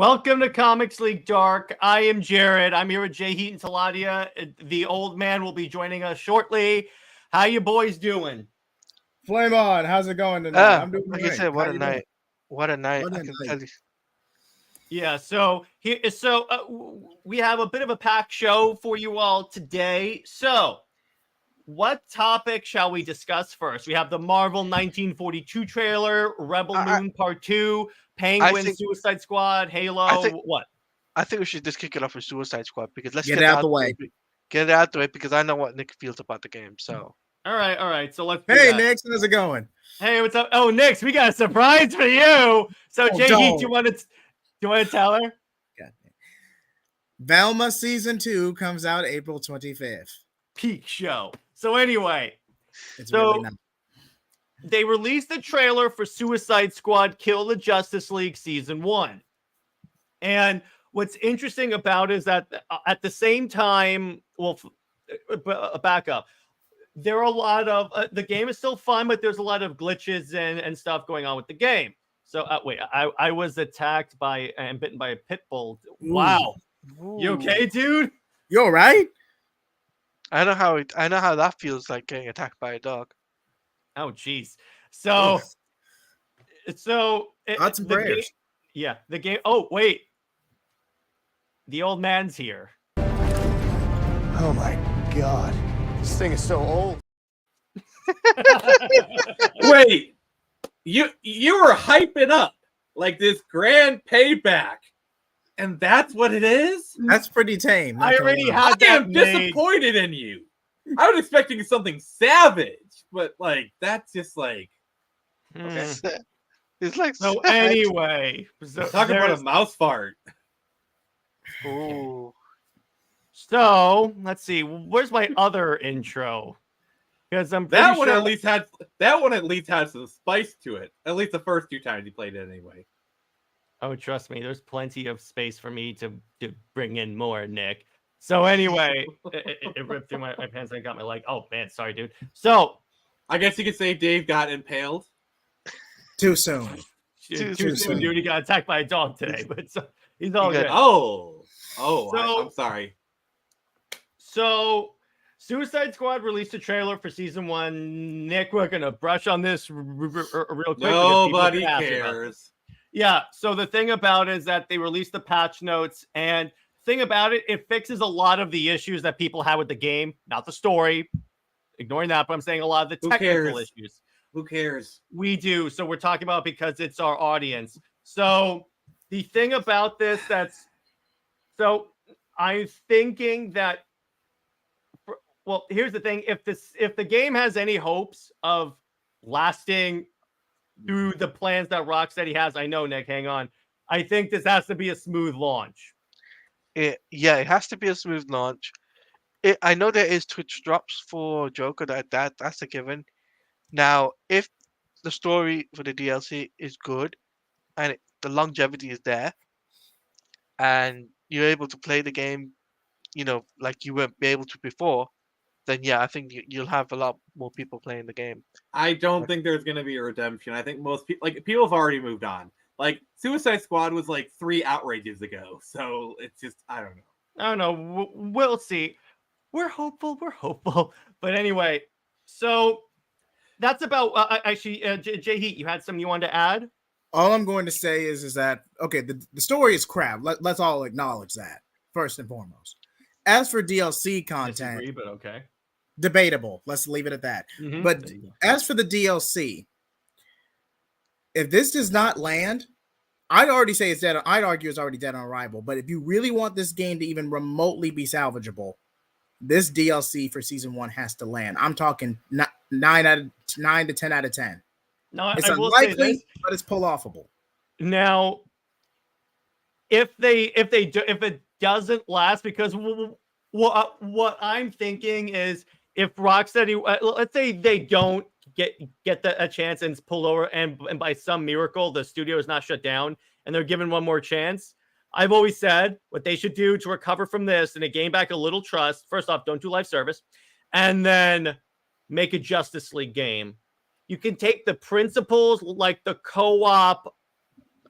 Welcome to Comics League Dark. I am Jared. I'm here with JJheat and Teladia. The old man will be joining us shortly. How you boys doing? Flame on. How's it going tonight? I'm doing like great. I said, what How a you night! doing? What a night! What I a can night. tell you. Yeah, so we have a bit of a packed show for you all today. So, what topic shall we discuss first? We have the Marvel 1942 trailer, Rebel Moon Part 2, Penguin, Suicide Squad, Halo. I think we should just kick it off with Suicide Squad because let's Get it out the way. Get it out the way because I know what Nick feels about the game. So all right. So let's. Hey, Nick, how's it going? Hey, what's up? Oh, Nix, we got a surprise for you. So, JJheat, do you want to tell her? Velma Season 2 comes out April 25th. Peak show. So anyway, really they released the trailer for Suicide Squad Kill the Justice League Season 1. And what's interesting about it is that at the same time, back up. There are a lot of the game is still fun, but there's a lot of glitches and stuff going on with the game. So I was attacked by and bitten by a pit bull. Wow. Ooh. You okay, dude? You all right? I know how that feels like getting attacked by a dog. Oh, jeez. So lots of prayers. The game. Oh, wait. The old man's here. Oh my God. This thing is so old. Wait, you were hyping up like this grand payback, and that's what it is? That's pretty tame. I already had I am disappointed in you. I was expecting something savage, but like that's just like okay. It's like so. Anyway, talk about a mouse fart. Oh. So let's see. Where's my other intro? Because I'm that one at least had some spice to it. At least the first 2 times you played it anyway. Oh, trust me, there's plenty of space for me to bring in more, Nick. So anyway, it ripped through my pants and I got my leg. Oh man, sorry, dude. So I guess you could say Dave got impaled. Too soon. Too soon, dude. He got attacked by a dog today, but he's all good. I'm sorry. So, Suicide Squad released a trailer for Season 1. Nick, we're going to brush on this real quick. Nobody cares. Yeah, so the thing about it is that they released the patch notes, and thing about it, it fixes a lot of the issues that people had with the game, not the story. Ignoring that, but I'm saying a lot of the technical issues. Who cares? We do, so we're talking about it because it's our audience. So, the thing about this so I'm thinking that well, here's the thing. If the game has any hopes of lasting through the plans that Rocksteady has, I know, Nick, hang on. I think this has to be a smooth launch. It has to be a smooth launch. I know there is Twitch drops for Joker, that's a given. Now, if the story for the DLC is good and the longevity is there and you're able to play the game, like you weren't able to before, then yeah, I think you'll have a lot more people playing the game. I don't think there's going to be a redemption. I think most people have already moved on. Like Suicide Squad was like 3 outrages ago, so it's just I don't know. We'll see. We're hopeful. But anyway, so that's about. Actually, JJheat, you had something you wanted to add? All I'm going to say is that okay, the story is crap. Let's all acknowledge that first and foremost. As for DLC content, disagree, but okay. Debatable. Let's leave it at that. Mm-hmm. But as for the DLC, if this does not land, I'd argue it's already dead on arrival. But if you really want this game to even remotely be salvageable, this DLC for Season 1 has to land. I'm talking 9 to 10 out of 10. No, it's unlikely, but it's pull-offable. Now, if it doesn't last, because what I'm thinking is if Rocksteady, let's say they don't get a chance and pull over, and by some miracle the studio is not shut down and they're given one more chance, I've always said what they should do to recover from this and to gain back a little trust. First off, don't do live service, and then make a Justice League game. You can take the principles like the co-op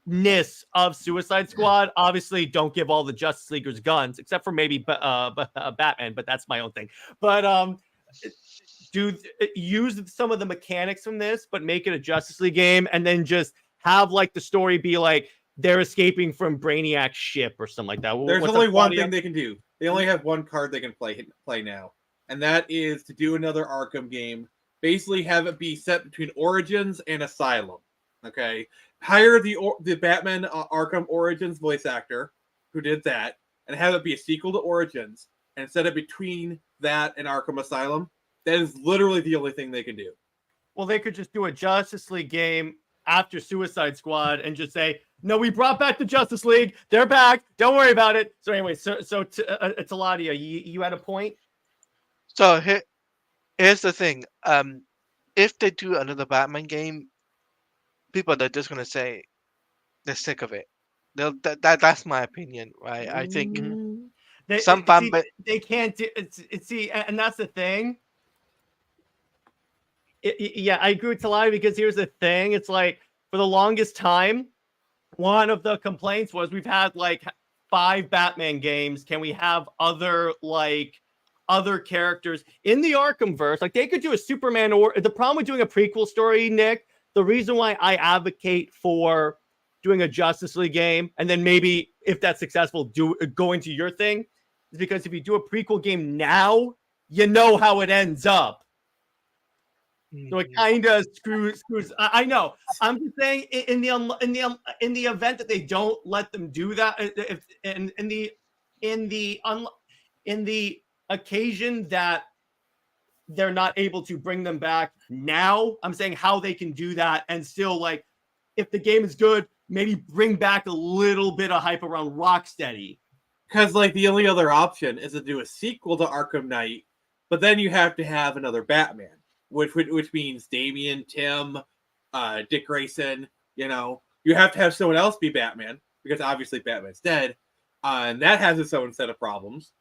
ness of Suicide Squad. Obviously, don't give all the Justice Leaguers guns, except for maybe Batman, but that's my own thing. But use some of the mechanics from this, but make it a Justice League game, and then just have like the story be like they're escaping from Brainiac's ship or something like that. There's What's only up, one Claudia? thing they can do. They only have one card they can play now, and that is to do another Arkham game. Basically, have it be set between Origins and Asylum. Okay, hire the Batman Arkham Origins voice actor who did that, and have it be a sequel to Origins, and set it between that and Arkham Asylum. That is literally the only thing they can do. Well, they could just do a Justice League game after Suicide Squad and just say, no, we brought back the Justice League. They're back. Don't worry about it. So anyway, Teladia, you had a point? So here's the thing. If they do another Batman game, people are just gonna say they're sick of it. That's my opinion, right? I think they can't do it. See, and that's the thing. Yeah, I agree with Teladia, because here's the thing. It's like, for the longest time, one of the complaints was we've had like 5 Batman games. Can we have other characters in the Arkhamverse? Like, they could do a Superman, or the problem with doing a prequel story, Nick, the reason why I advocate for doing a Justice League game, and then maybe if that's successful, go into your thing, is because if you do a prequel game now, you know how it ends up. So it kind of screws. I know. I'm just saying, in the event that they don't let them do that, in the occasion that they're not able to bring them back now, I'm saying how they can do that and still, like, if the game is good, maybe bring back a little bit of hype around Rocksteady. Because like the only other option is to do a sequel to Arkham Knight, but then you have to have another Batman. Which means Damian, Tim, Dick Grayson. You know, you have to have someone else be Batman, because obviously Batman's dead, and that has its own set of problems.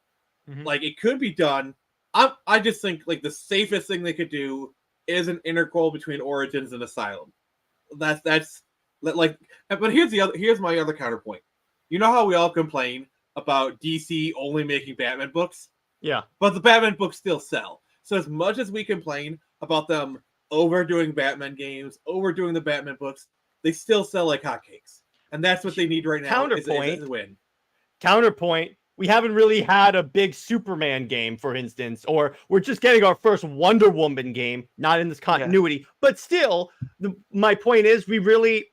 Mm-hmm. Like, it could be done. I just think like the safest thing they could do is an interquel between Origins and Asylum. That's like. But here's my other counterpoint. You know how we all complain about DC only making Batman books? Yeah, but the Batman books still sell. So as much as we complain about them overdoing Batman games, overdoing the Batman books, they still sell like hotcakes. And that's what they need right now. Counterpoint. Is a win. Counterpoint. We haven't really had a big Superman game, for instance, or we're just getting our first Wonder Woman game, not in this continuity. Yeah. But still, my point is, we really,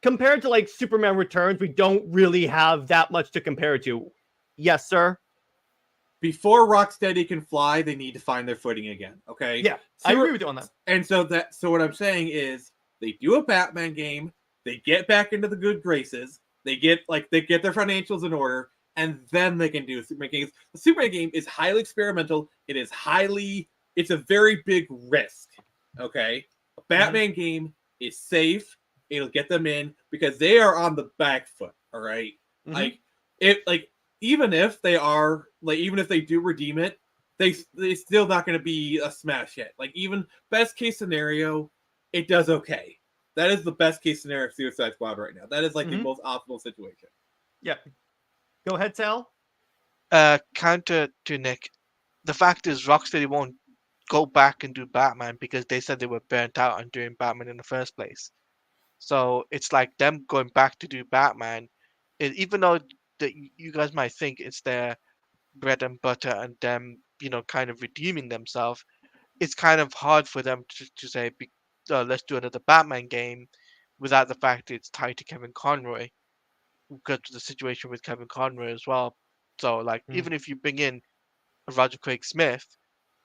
compared to like Superman Returns, we don't really have that much to compare it to. Yes, sir? Before Rocksteady can fly, they need to find their footing again. Okay. Yeah, I agree with you on that. And so what I'm saying is, they do a Batman game, they get back into the good graces, they get their financials in order, and then they can do Superman games. The Superman game is highly experimental. It's a very big risk. Okay. A Batman game is safe. It'll get them in because they are on the back foot. All right. Mm-hmm. Even if they do redeem it, they still not going to be a smash hit. Like, even best case scenario, it does okay. That is the best case scenario of Suicide Squad right now. That is like the most optimal situation. Yeah. Go ahead, Sal. Counter to Nick, the fact is Rocksteady won't go back and do Batman because they said they were burnt out on doing Batman in the first place. So it's like them going back to do Batman, even though you guys might think it's their bread and butter and them, kind of redeeming themselves, it's kind of hard for them to say, let's do another Batman game without the fact that it's tied to Kevin Conroy, because of the situation with Kevin Conroy as well. So, like, even if you bring in Roger Craig Smith,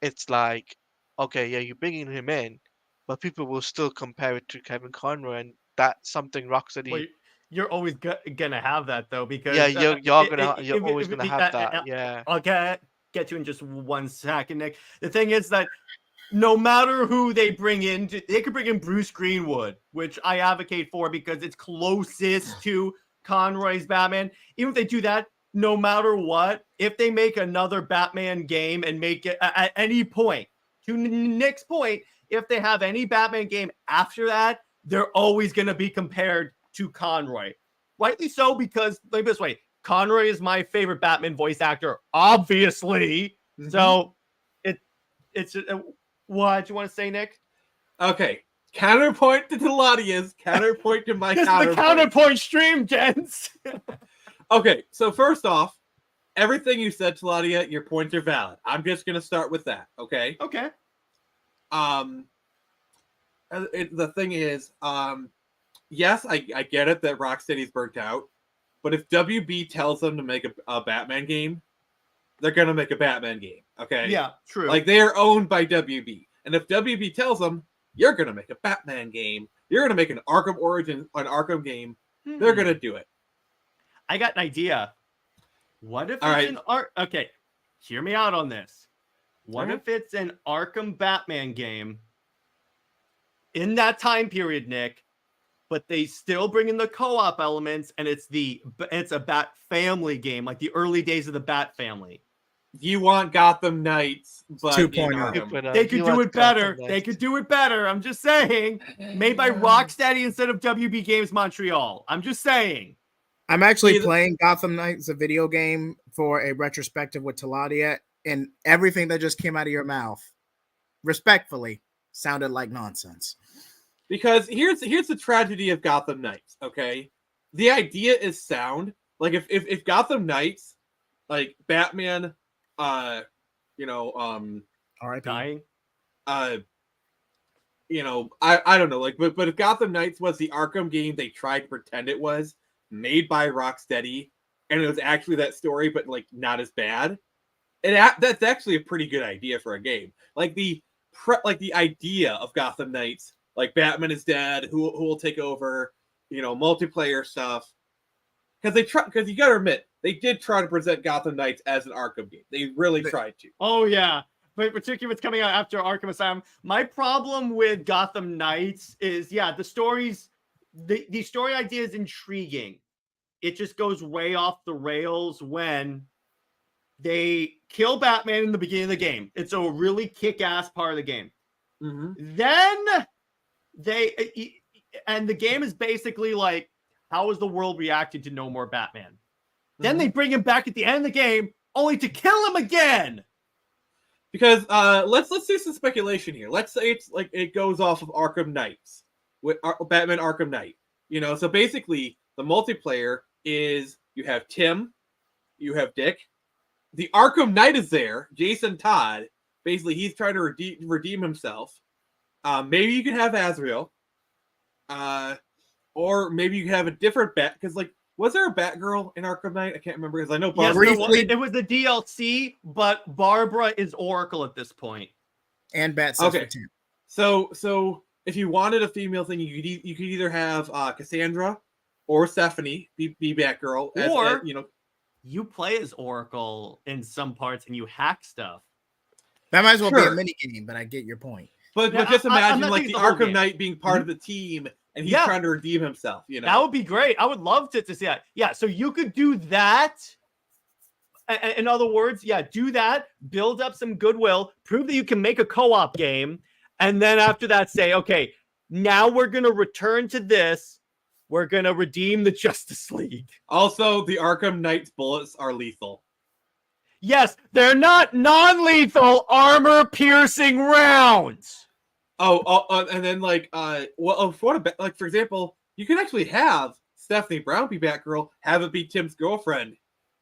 it's like, okay, yeah, you're bringing him in, but people will still compare it to Kevin Conroy, and that's something Rocksteady. Well, you're always gonna have that though, because you're always gonna have that. Yeah, I'll get to in just 1 second, Nick. The thing is that no matter who they bring in, they could bring in Bruce Greenwood, which I advocate for because it's closest to Conroy's Batman. Even if they do that, no matter what, if they make another Batman game and make it at any point, to Nick's point, if they have any Batman game after that, they're always going to be compared to Conroy. Rightly so, because let me put it this way, Conroy is my favorite Batman voice actor, obviously. Mhm. So it's what do you want to say, Nick? Okay. Counterpoint to Teladia's, counterpoint to my This is the counterpoint. counterpoint stream, gents. Okay, so first off, everything you said, Teladia, your points are valid. I'm just gonna start with that, okay? Okay. The thing is, yes, I get it that Rocksteady's burnt out, but if WB tells them to make a Batman game, they're gonna make a Batman game, okay? Yeah, true. Like, they are owned by WB, and if WB tells them you're gonna make a Batman game, you're gonna make an Arkham Origin, an Arkham game, they're gonna do it. I got an idea. What if All it's right. an art? Okay, hear me out on this. What Mhm. if it's an Arkham Batman game in that time period, Nick? But they still bring in the co-op elements, and it's a Bat Family game, like the early days of the Bat Family. You want Gotham Knights, but in 2.0. Arkham. They could do it better. They could do it better. I'm just saying. Made by Rocksteady instead of WB Games Montreal. I'm just saying. I'm actually Either- playing Gotham Knights, a video game, for a retrospective with Teladia, and everything that just came out of your mouth, respectfully, sounded like nonsense. Because here's the tragedy of Gotham Knights, okay? The idea is sound. Like if Gotham Knights, like Batman, you know, R.I.P. Dying. you know, I don't know, like, but if Gotham Knights was the Arkham game they tried to pretend it was, made by Rocksteady, and it was actually that story, but like not as bad, that's actually a pretty good idea for a game. Like the idea of Gotham Knights, like Batman is dead, who will take over, you know, multiplayer stuff. Because you gotta admit, they did try to present Gotham Knights as an Arkham game. They really tried to. Oh yeah, but particularly if it's coming out after Arkham Asylum. My problem with Gotham Knights is, yeah, the stories, the story idea is intriguing. It just goes way off the rails when they kill Batman in the beginning of the game. It's a really kick-ass part of the game. Mm-hmm. Then and the game is basically like, how is the world reacting to no more Batman? Then they bring him back at the end of the game, only to kill him again. Because let's do some speculation here. Let's say it's like it goes off of Arkham Knights with Batman Arkham Knight. You know, so basically the multiplayer is you have Tim, you have Dick, the Arkham Knight is there, Jason Todd. Basically, he's trying to redeem himself. Maybe you could have Azrael, or maybe you could have a different Bat. Because like, was there a Batgirl in Arkham Knight? I can't remember because I know Yes, Barbara. it was the DLC, but Barbara is Oracle at this point. And Bat says Okay. for Tim. So if you wanted a female thing, you could either have Cassandra or Stephanie be Batgirl, Or- you know. You play as Oracle in some parts and you hack stuff. That might as well be Sure. a mini game, but I get your point. But Yeah, just I'm imagine not like thinking the it's the whole Arkham game. Knight being part of the team, and he's Yeah. trying to redeem himself. You know, That would be great. I would love to see that. Yeah, so you could do that. In other words, yeah, do that, build up some goodwill, prove that you can make a co-op game, and then after that say, okay, now we're going to return to this. We're going to redeem the Justice League. Also, the Arkham Knight's bullets are lethal. Yes, they're not non-lethal armor-piercing rounds. And then like for example, you can actually have Stephanie Brown be Batgirl, have it be Tim's girlfriend,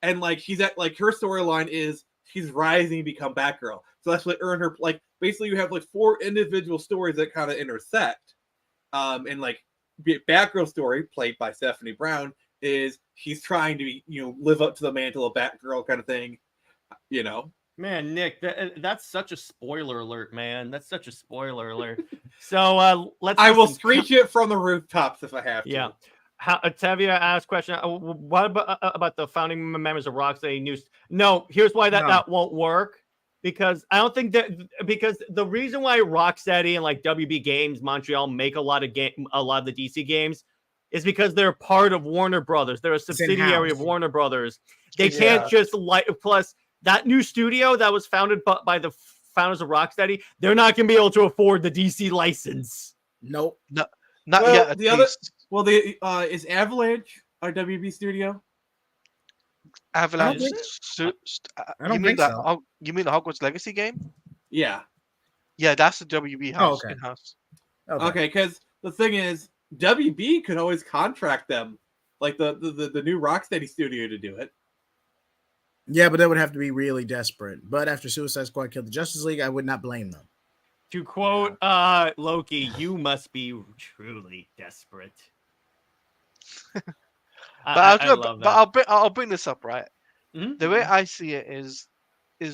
and like she's at like her storyline is she's rising to become Batgirl. So that's what earn her like basically you have like 4 individual stories that kind of intersect. And like Batgirl story played by Stephanie Brown is she's trying to live up to the mantle of Batgirl kind of thing, you know. Man, Nick, that's such a spoiler alert, man. That's such a spoiler alert. So let's. I will listen. screech it from the rooftops if I have to. Yeah. Tavia asked question. What about the founding members of Rocksteady News? No, here's why that won't work. Because I don't think because the reason why Rocksteady and like WB Games Montreal make a lot of the DC games is because they're part of Warner Brothers. They're a subsidiary of Warner Brothers. They can't just plus that new studio that was founded by the founders of Rocksteady. They're not going to be able to afford the DC license. Nope. Not Well, yet. At the other least. Well, is Avalanche a WB studio? Avalanche. think- I don't You mean think so. You mean the Hogwarts Legacy game? Yeah. Yeah, that's the WB house okay. in house. Okay, because the thing is, WB could always contract them, like the new Rocksteady studio, to do it. Yeah, but they would have to be really desperate. But after Suicide Squad killed the Justice League, I would not blame them. To quote Loki, you must be truly desperate. I love that. I'll bring this up, right? Mhm. The way I see it is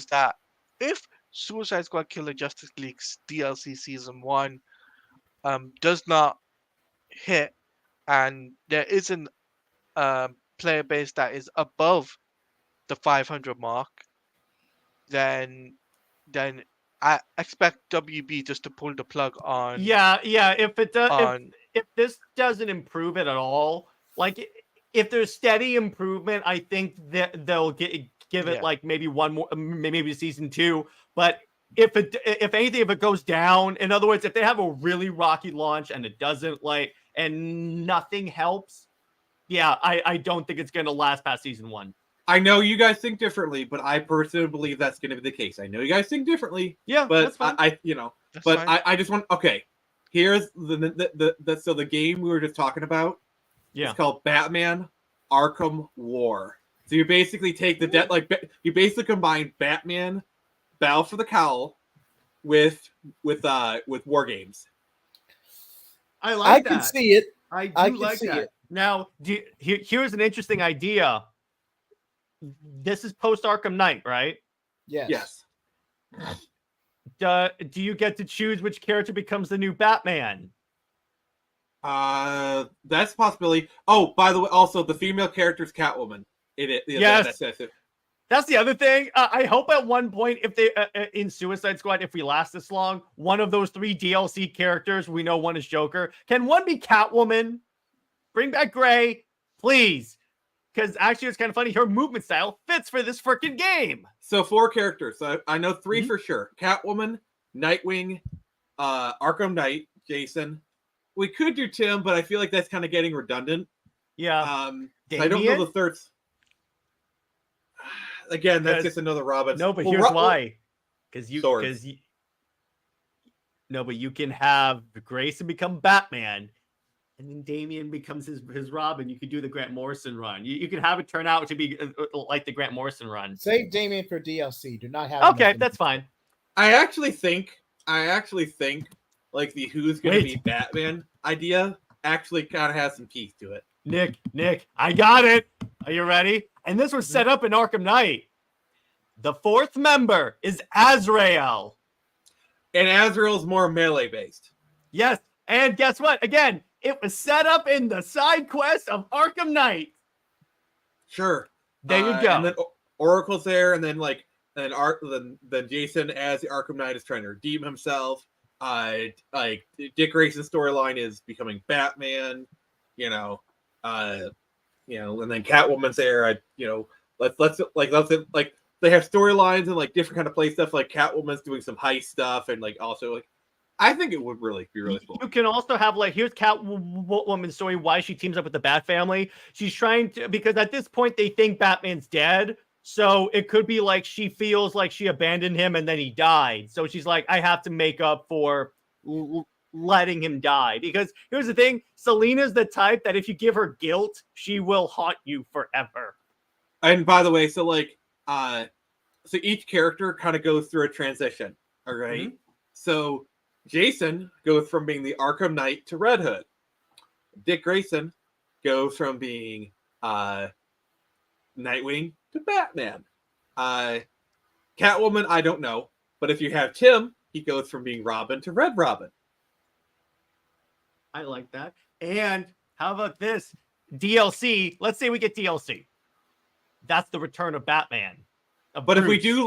that if Suicide Squad Killer Justice League's DLC Season 1 does not hit, and there isn't player base that is above the 500 mark, then I expect WB just to pull the plug on. Yeah. If it does, On if this doesn't improve it at all, like if there's steady improvement, I think that they'll give Yeah. it like maybe one more, maybe season 2. But if anything, if it goes down, in other words, if they have a really rocky launch and it doesn't and nothing helps, yeah, I don't think it's going to last past season 1. I know you guys think differently, but I personally believe that's going to be the case. I know you guys think differently, Yeah, but that's fine. that's fine. I just want here's so the game we were just talking about. Yeah. It's called Batman Arkham War. So you basically take you basically combine Batman Battle for the Cowl with War Games. I like I can see it. I do I can like see that. it. Now, here's an interesting idea. This is post Arkham Knight, right? Yes. Do you get to choose which character becomes the new Batman? That's a possibility. Oh, by the way, also the female character's Catwoman. Yes. That's it. That's the other thing. I hope at one point, if they in Suicide Squad, if we last this long, one of those 3 DLC characters, we know one is Joker. Can one be Catwoman? Bring back Gray, please. Because actually, it's kind of funny. Her movement style fits for this freaking game. So 4 characters. So I know 3 Mhm. for sure: Catwoman, Nightwing, Arkham Knight, Jason. We could do Tim, but I feel like that's kind of getting redundant. Yeah. I don't know the third. Again, that's just another Robin. No, but Well, here's why. Because you can have Grayson become Batman, and then Damian becomes his Robin. You could do the Grant Morrison run. You can have it turn out to be like the Grant Morrison run. Save Damian for DLC. Do not have. Okay, that's fine. I actually think like the who's going to be Batman idea actually kind of has some teeth to it. Nick, I got it. Are you ready? And this was set up in Arkham Knight. The 4th member is Azrael. And Azrael's more melee based. Yes, and guess what? Again, it was set up in the side quest of Arkham Knight. Sure. There you go. And then Oracle's there, and then then Jason as the Arkham Knight is trying to redeem himself. Like Dick Grayson's storyline is becoming Batman. And then Catwoman's there. Let's they have storylines and like different kind of play stuff. Like Catwoman's doing some heist stuff, and like also like I think it would really be really cool. You can also have here's Catwoman's story, why she teams up with the Bat family. She's trying to, because at this point they think Batman's dead. So it could be like she feels like she abandoned him and then he died. So she's like, I have to make up for letting him die. Because here's the thing, Selina's the type that if you give her guilt, she will haunt you forever. And by the way, so each character kind of goes through a transition. All right. Mm-hmm. So Jason goes from being the Arkham Knight to Red Hood. Dick Grayson goes from being Nightwing to Batman. Catwoman, I don't know. But if you have Tim, he goes from being Robin to Red Robin. I like that. And how about this? DLC. Let's say we get DLC. That's the return of Batman. But Bruce. if we do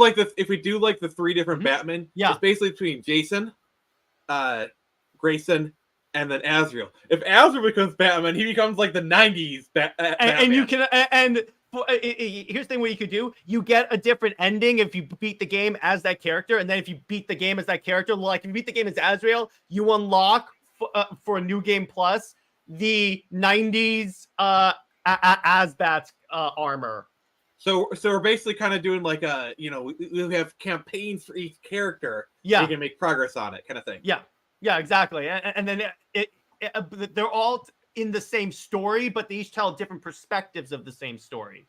the 3 different Batman, it's basically between Jason, Grayson, and then Azrael. If Azrael becomes Batman, he becomes like the 90s Batman. And you can here's the thing what you could do. You get a different ending if you beat the game as that character, and then if you beat the game as that character, like if you beat the game as Azrael, you unlock for a new game plus the 90s Asbat armor. So we're basically kind of doing like a, we have campaigns for each character. Yeah. You can make progress on it, kind of thing. Yeah, exactly. And then they're all in the same story, but they each tell different perspectives of the same story.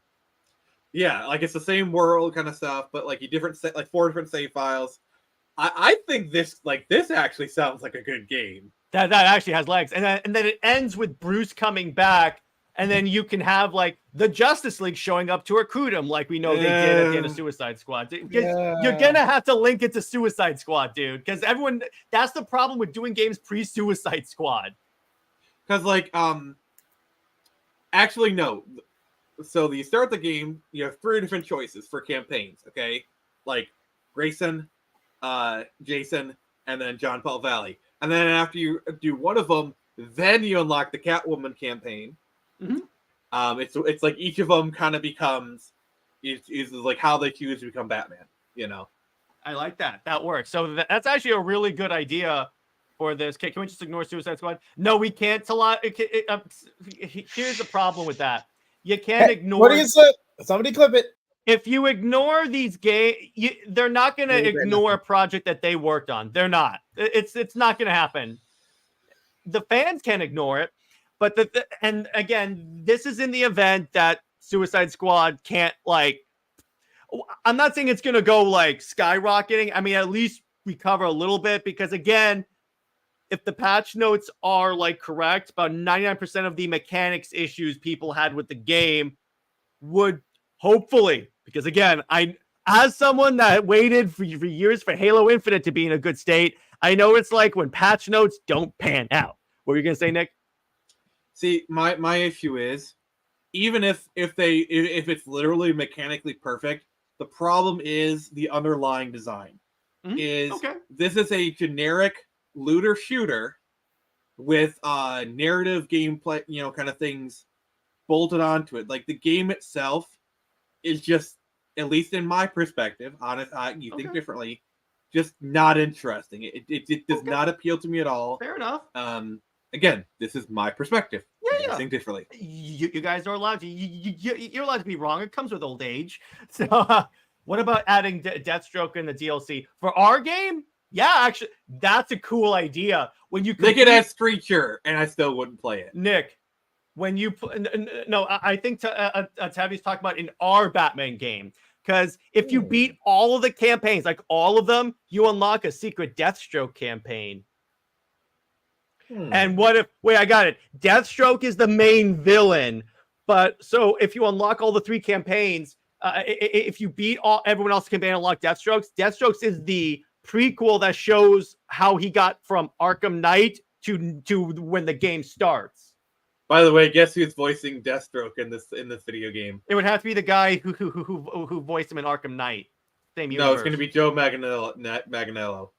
Yeah, like it's the same world kind of stuff, but like like 4 different save files. I think this actually sounds like a good game. That actually has legs, and then it ends with Bruce coming back. And then you can have like the Justice League showing up to recruit him, like we know they did at the end of Suicide Squad. You're gonna have to link it to Suicide Squad, dude, because that's the problem with doing games pre-Suicide Squad. Because actually no. So you start the game, you have 3 different choices for campaigns. Okay, like Grayson, Jason, and then John Paul Valley. And then after you do one of them, then you unlock the Catwoman campaign. Mm-hmm. It's like each of them kind of becomes is like how they choose to become Batman. I like that. That works. So that's actually a really good idea for this. Can we just ignore Suicide Squad? No, we can't. Here's the problem with that. You can't ignore. What is it? Somebody clip it. If you ignore these games, they're not going to ignore a project that they worked on. They're not. It's not going to happen. The fans can ignore it. But and again, this is in the event that Suicide Squad can't I'm not saying it's going to go like skyrocketing. I mean, at least recover a little bit because again, if the patch notes are like correct, about 99% of the mechanics issues people had with the game would hopefully, because again, as someone that waited for years for Halo Infinite to be in a good state, I know it's like when patch notes don't pan out. What were you going to say, Nick? See, my issue is, even if it's literally mechanically perfect, the problem is the underlying design. This is a generic looter shooter with narrative gameplay, kind of things bolted onto it. Like the game itself is just, at least in my perspective, you think differently, just not interesting. It does not appeal to me at all. Fair enough. Again, this is my perspective. Yeah. Think differently. You guys are allowed to. You're allowed to be wrong. It comes with old age. So, what about adding Deathstroke in the DLC for our game? Yeah, actually, that's a cool idea. When you they could add Screecher, and I still wouldn't play it. Nick, when you no, I think Tavi's talking about in our Batman game. Because if you beat all of the campaigns, like all of them, you unlock a secret Deathstroke campaign. And what if, wait, I got it. Deathstroke is the main villain. But so if you unlock all the 3 campaigns, if you beat everyone else's campaign and unlock Deathstrokes is the prequel that shows how he got from Arkham Knight to when the game starts. By the way, guess who's voicing Deathstroke in this video game? It would have to be the guy who voiced him in Arkham Knight. Same universe. No, it's going to be Joe Manganiello.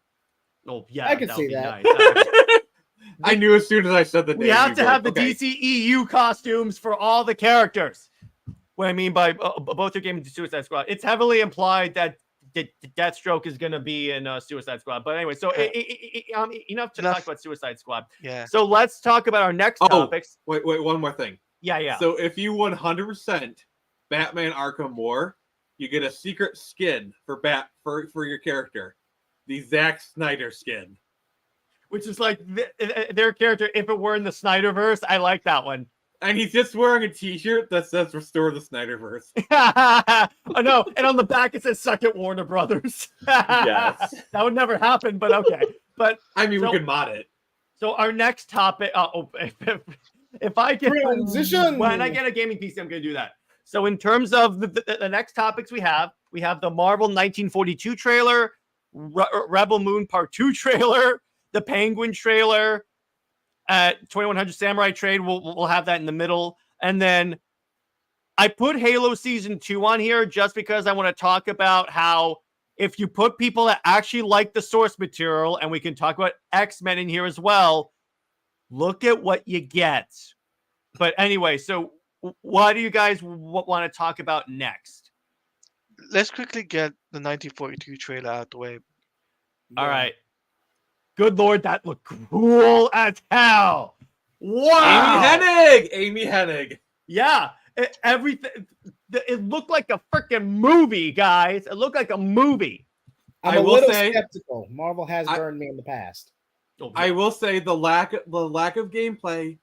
Oh yeah, I can see that. Nice. I knew as soon as I said the name. We have to have the DCEU costumes for all the characters. What I mean by both your game and Suicide Squad, it's heavily implied that Deathstroke is going to be in Suicide Squad. But anyway, so enough to talk about Suicide Squad. Yeah. So let's talk about our next topics. Wait, one more thing. Yeah. So if you 100% Batman Arkham War, you get a secret skin for your character, the Zack Snyder skin. Which is like their character, if it were in the Snyderverse. I like that one. And he's just wearing a t-shirt that says Restore the Snyderverse. Oh, no. And on the back, it says Suck It, Warner Brothers. Yes. That would never happen, but okay. But I mean, we could mod it. So our next topic, if I get transition, when I get a gaming PC, I'm going to do that. So in terms of the next topics we have the Marvel 1942 trailer, Rebel Moon Part 2 trailer, the Penguin trailer, 2100 Samurai Trade. We'll have that in the middle. And then I put Halo Season 2 on here just because I want to talk about how if you put people that actually like the source material, and we can talk about X-Men in here as well, look at what you get. But anyway, so what do you guys want to talk about next? Let's quickly get the 1942 trailer out the way. All right. Good Lord, that looked cool as hell. Wow. Amy Hennig. Yeah. Everything. It looked like a freaking movie, guys. It looked like a movie. I'm I a will little say- skeptical. Marvel has I- burned me in the past. Oh, I will say the lack of gameplay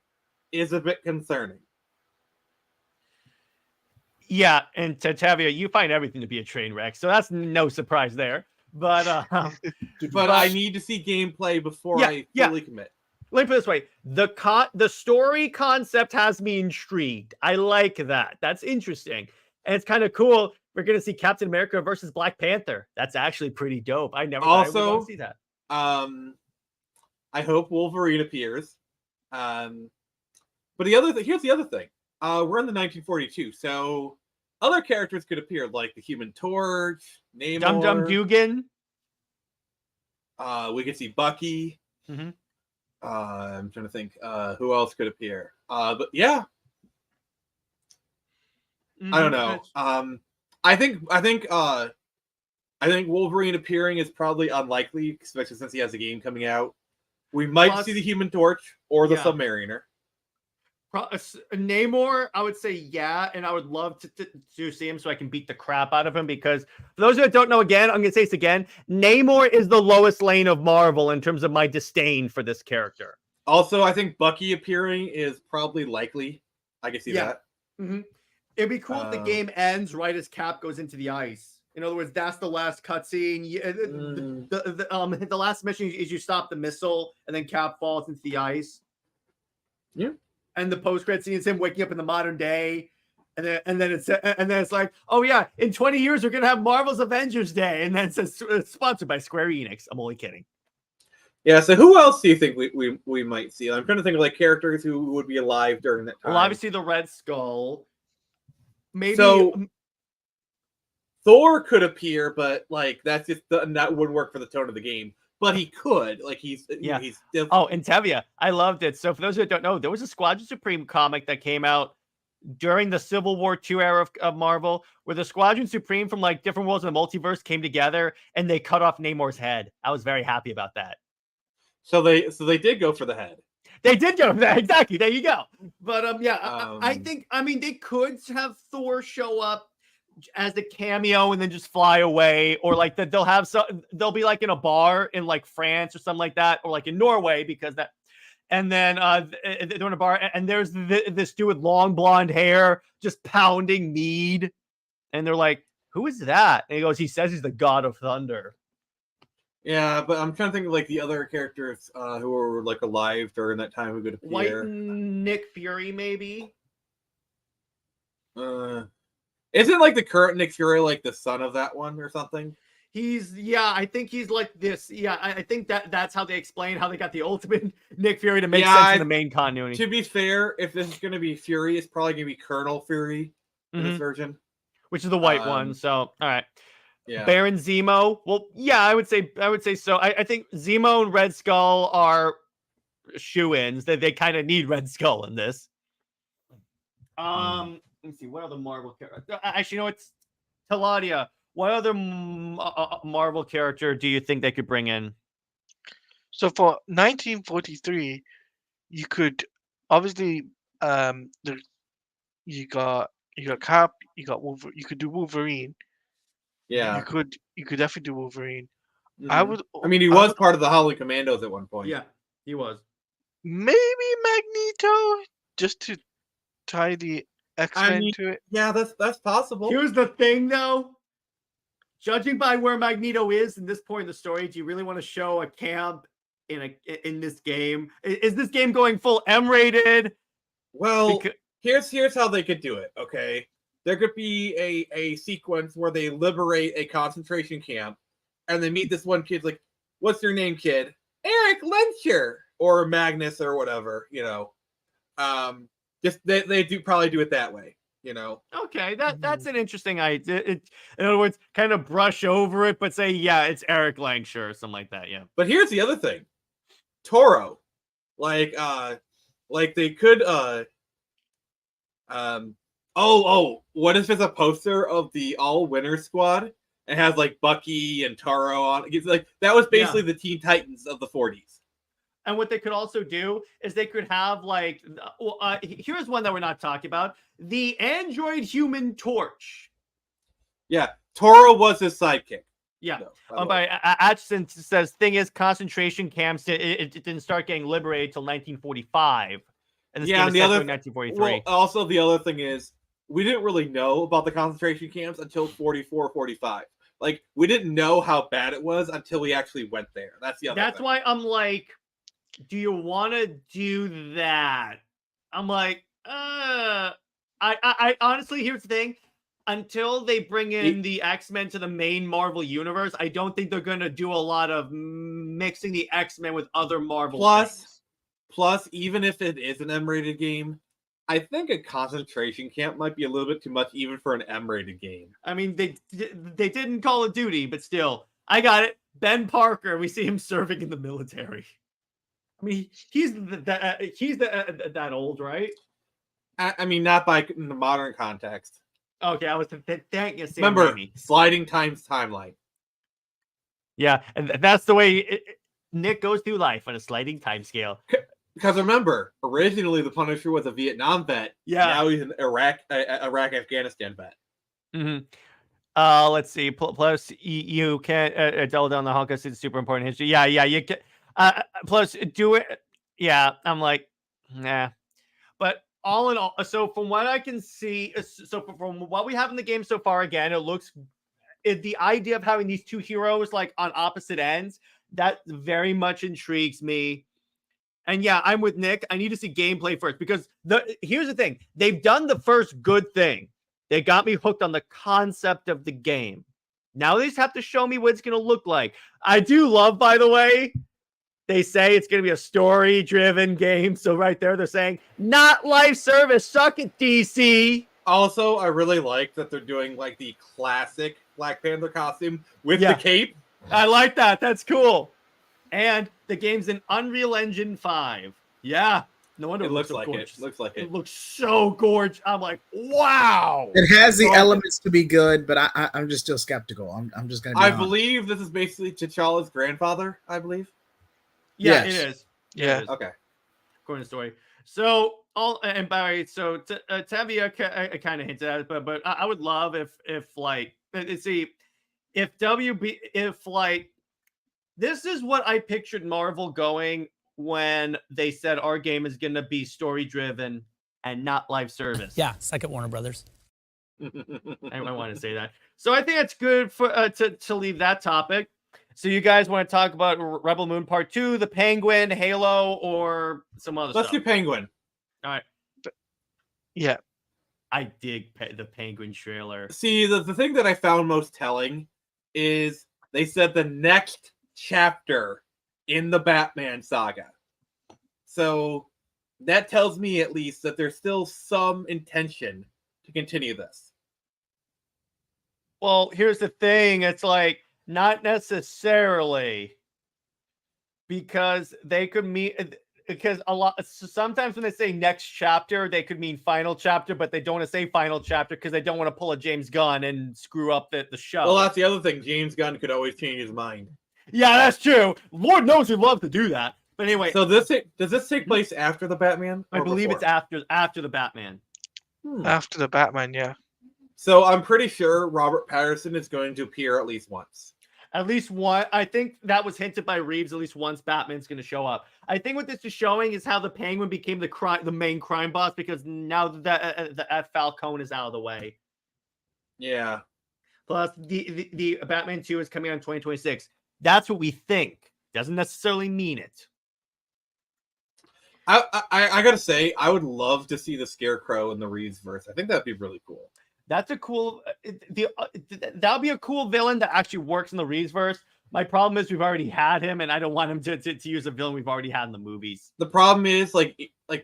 is a bit concerning. yeah, and Tatavia, you find everything to be a train wreck, so that's no surprise there. But But I need to see gameplay before Yeah, I yeah. fully commit. let me put it this way: the story concept has me intrigued. I like that. That's interesting, and it's kind of cool. We're gonna see Captain America versus Black Panther. That's actually pretty dope. I never thought I would want Also, to see that. I hope Wolverine appears. But here's the other thing. We're in the 1942, so other characters could appear, like the Human Torch, Namor. Dum Dum Dugan. We could see Bucky. Mhm. I'm trying to think who else could appear. But yeah, I don't know. I think Wolverine appearing is probably unlikely, especially since he has a game coming out. We might Plus- see the Human Torch or the Yeah. Submariner. Namor, I would say yeah, and I would love to see him so I can beat the crap out of him, because for those who don't know, again, I'm gonna say this again, Namor is the lowest lane of Marvel in terms of my disdain for this character. Also, I think Bucky appearing is probably likely. I can see Yeah. that. It'd be cool if the game ends right as Cap goes into the ice. In other words, that's the last cutscene. The last mission is you stop the missile, and then Cap falls into the ice. Yeah. And the post-credit scene is him waking up in the modern day, and then it's like, oh yeah, in 20 years we're gonna have Marvel's Avengers Day, and then it says sponsored by Square Enix. I'm only kidding. Yeah. So who else do you think we might see? I'm trying to think of like characters who would be alive during that time. Well, obviously the Red Skull. Maybe So Thor could appear, but like that wouldn't work for the tone of the game. But he could, like he's Oh, and Tevia, I loved it. So for those who don't know, there was a Squadron Supreme comic that came out during the Civil War II era of Marvel, where the Squadron Supreme from like different worlds of the multiverse came together and they cut off Namor's head. I was very happy about that. So they did go for the head. They did go for that. Exactly. There you go. But I think, they could have Thor show up as a cameo and then just fly away, or like that they'll be like in a bar in like France or something like that, or like in Norway, because that, and then they're in a bar and there's this dude with long blonde hair just pounding mead, and they're like, who is that? And he says he's the god of thunder. Yeah, but I'm trying to think of like the other characters who were like alive during that time who could appear. White Nick Fury, maybe. Isn't like the current Nick Fury like the son of that one or something? I think he's like this. Yeah, I think that's how they explain how they got the ultimate Nick Fury to make sense in the main continuity. To be fair, if this is going to be Fury, it's probably going to be Colonel Fury in this version, which is the white one. So, all right. Yeah. Baron Zemo. Well, yeah, I would say so. I think Zemo and Red Skull are shoo-ins. They kind of need Red Skull in this. Let me see. What other Marvel character? Actually, you know, it's Teladia. What other Marvel character do you think they could bring in? So for 1943, you could obviously you got Cap, you got Wolverine. You could do Wolverine. Yeah, you could definitely do Wolverine. I mean, he was part of the Howling Commandos at one point. Yeah, he was. Maybe Magneto, just to tie the X-Men to it. Yeah, that's possible. Here's the thing, though. Judging by where Magneto is in this point in the story, do you really want to show a camp in this game? Is this game going full M-rated? Well, here's how they could do it. Okay, there could be a sequence where they liberate a concentration camp, and they meet this one kid. Like, what's your name, kid? Eric Lencher or Magnus or whatever. You know, just they probably do it that way. You know. Okay, that's an interesting idea. In other words, kind of brush over it, but say, yeah, it's Eric Langshire or something like that. Yeah. But here's the other thing, Toro, like they could what if it's a poster of the All Winners squad and has like Bucky and Toro on? It's like that was basically the Teen Titans of the 40s. And what they could also do is they could have like, here's one that we're not talking about: the android human torch. Yeah, Toro was his sidekick. Yeah. No, by But Atchison says, thing is, concentration camps, it didn't start getting liberated till 1945. And this Yeah, game and is the set other in 1943. well, also the other thing is we didn't really know about the concentration camps until 44, 45. Like we didn't know how bad it was until we actually went there. That's the other That's thing. why I'm like, do you want to do that? I'm like, I honestly, here's the thing. Until they bring in the X-Men to the main Marvel universe, I don't think they're going to do a lot of mixing the X-Men with other Marvel things. Plus, even if it is an M-rated game, I think a concentration camp might be a little bit too much even for an M-rated game. I mean, they didn't Call of Duty, but still, I got it. Ben Parker, we see him serving in the military. I mean, he's that old, right? I mean, not by in the modern context. Okay, I was thank you, Sam Remember, Raimi. sliding timeline. Yeah, and that's the way Nick goes through life on a sliding time scale. Because remember, originally the Punisher was a Vietnam vet. Yeah. Now he's an Iraq-Afghanistan vet. Mm-hmm. Let's see. Plus, you can't double down the Holocaust. It's super important history. Yeah, you can. Plus, do it. Yeah, I'm like, nah. But all in all, so from what I can see, so from what we have in the game so far, again, it looks the idea of having these two heroes like on opposite ends, that very much intrigues me. And yeah, I'm with Nick. I need to see gameplay first because here's the thing. They've done the first good thing. They got me hooked on the concept of the game. Now they just have to show me what it's going to look like. I do love, by the way, they say it's going to be a story-driven game. So right there, they're saying, not live service. Suck it, DC. Also, I really like that they're doing like the classic Black Panther costume with the cape. I like that. That's cool. And the game's in Unreal Engine 5. Yeah. No wonder it looks so like gorgeous. it. Looks like it. It looks so gorgeous. I'm like, wow. It has the elements to be good, but I'm just still skeptical. I'm just going to be honest. believe this is basically T'Challa's grandfather, I believe. Yeah, Yes. it is. Yeah. It is, Okay. according to the story. So and Barry, so Tevia kind of hinted at it, but I would love if like see if WB if like this is what I pictured Marvel going when they said our game is going to be story driven and not live service. Yeah, second Warner Brothers. I want to say that. So I think it's good for to leave that topic. So you guys want to talk about Rebel Moon Part 2, the Penguin, Halo, or some other Let's stuff? do Penguin. All right. Yeah. I dig the Penguin trailer. See, the thing that I found most telling is they said the next chapter in the Batman saga. So that tells me at least that there's still some intention to continue this. Well, here's the thing. It's like, not necessarily, because they could mean, because sometimes when they say next chapter, they could mean final chapter, but they don't want to say final chapter because they don't want to pull a James Gunn and screw up the show. Well, that's the other thing. James Gunn could always change his mind. Yeah, that's true. Lord knows he'd love to do that. But anyway, so does this take place after the Batman? I believe before? it's after the Batman. After the Batman, yeah. So I'm pretty sure Robert Pattinson is going to appear at least once. At least one. I think that was hinted by Reeves. At least once Batman's going to show up. I think what this is showing is how the Penguin became the main crime boss, because now that the Falcone is out of the way. Yeah. Plus, the Batman 2 is coming out in 2026. That's what we think. Doesn't necessarily mean it. I gotta say, I would love to see the Scarecrow in the Reeves verse. I think that'd be really cool. That's a cool. That would be a cool villain that actually works in the Reeves verse. My problem is we've already had him, and I don't want him to use a villain we've already had in the movies. The problem is like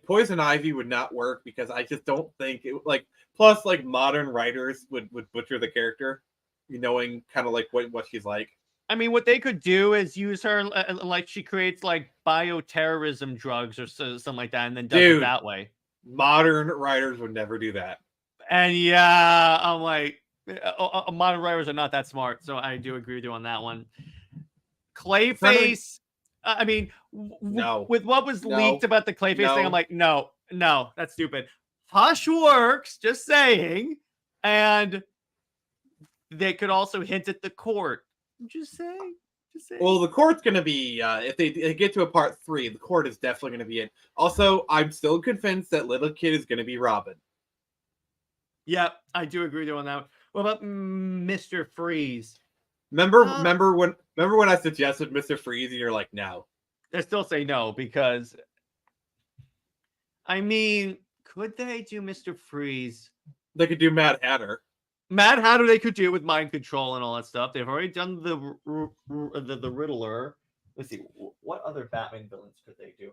Poison Ivy would not work because I just don't think it like. Plus, like modern writers would butcher the character, knowing kind of like what she's like. I mean, what they could do is use her like she creates like bioterrorism drugs or something like that, and then does it that way. Modern writers would never do that. And yeah, I'm like, modern writers are not that smart, so I do agree with you on that one. Clayface, I mean, No. with what was No. leaked about the Clayface thing, No. I'm like, no, that's stupid. Hush works, just saying. And they could also hint at the court. Just saying. Well, the court's going to be, if they get to a part 3, the court is definitely going to be it. Also, I'm still convinced that little kid is going to be Robin. Yeah, I do agree with you on that. What about Mr. Freeze? Remember when I suggested Mr. Freeze and you're like, no. I still say no because, I mean, could they do Mr. Freeze? They could do Mad Hatter. Mad Hatter they could do with mind control and all that stuff. They've already done the Riddler. Let's see, what other Batman villains could they do?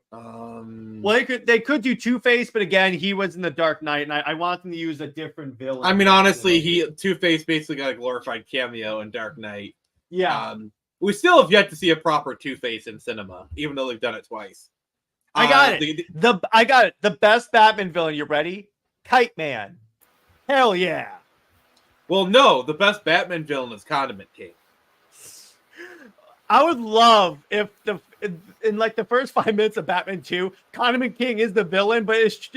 Well, they could do Two-Face, but again, he was in the Dark Knight, and I want them to use a different villain. I mean, honestly, Two-Face basically got a glorified cameo in Dark Knight. Yeah. We still have yet to see a proper Two-Face in cinema, even though they've done it twice. I got it. I got it. The best Batman villain. You ready? Kite Man. Hell yeah. Well, no, the best Batman villain is Condiment King. I would love if in like the first 5 minutes of Batman 2, Condiment King is the villain, but it's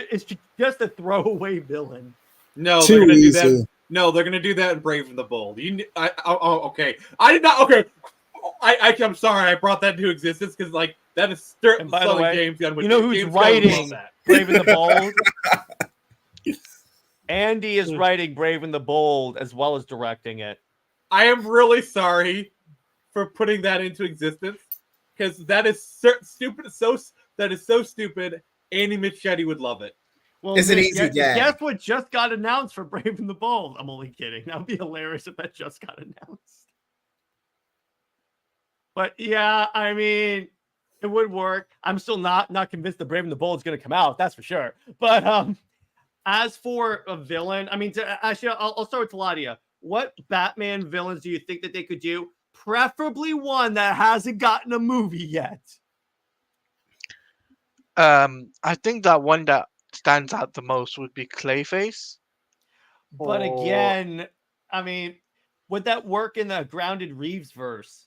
just a throwaway villain. No, they're gonna do that. No, they're gonna do that in Brave and the Bold. Okay. I did not. Okay. I'm sorry. I brought that into existence because like that is And by the way, James Gunn. You know who's writing Brave and the Bold? Andy is writing Brave and the Bold as well as directing it. I am really sorry for putting that into existence because that is stupid. That is so stupid. Andy Muschietti would love it. Well, it's an easy gag. Guess what just got announced for Brave and the Bold? I'm only kidding. That would be hilarious if that just got announced. But yeah, I mean, it would work. I'm still not convinced the Brave and the Bold is going to come out. That's for sure. But as for a villain, I mean, actually, I'll start with Teladia. What Batman villains do you think that they could do? Preferably one that hasn't gotten a movie yet. I think that one that stands out the most would be Clayface. But again, I mean, would that work in the Grounded Reeves verse?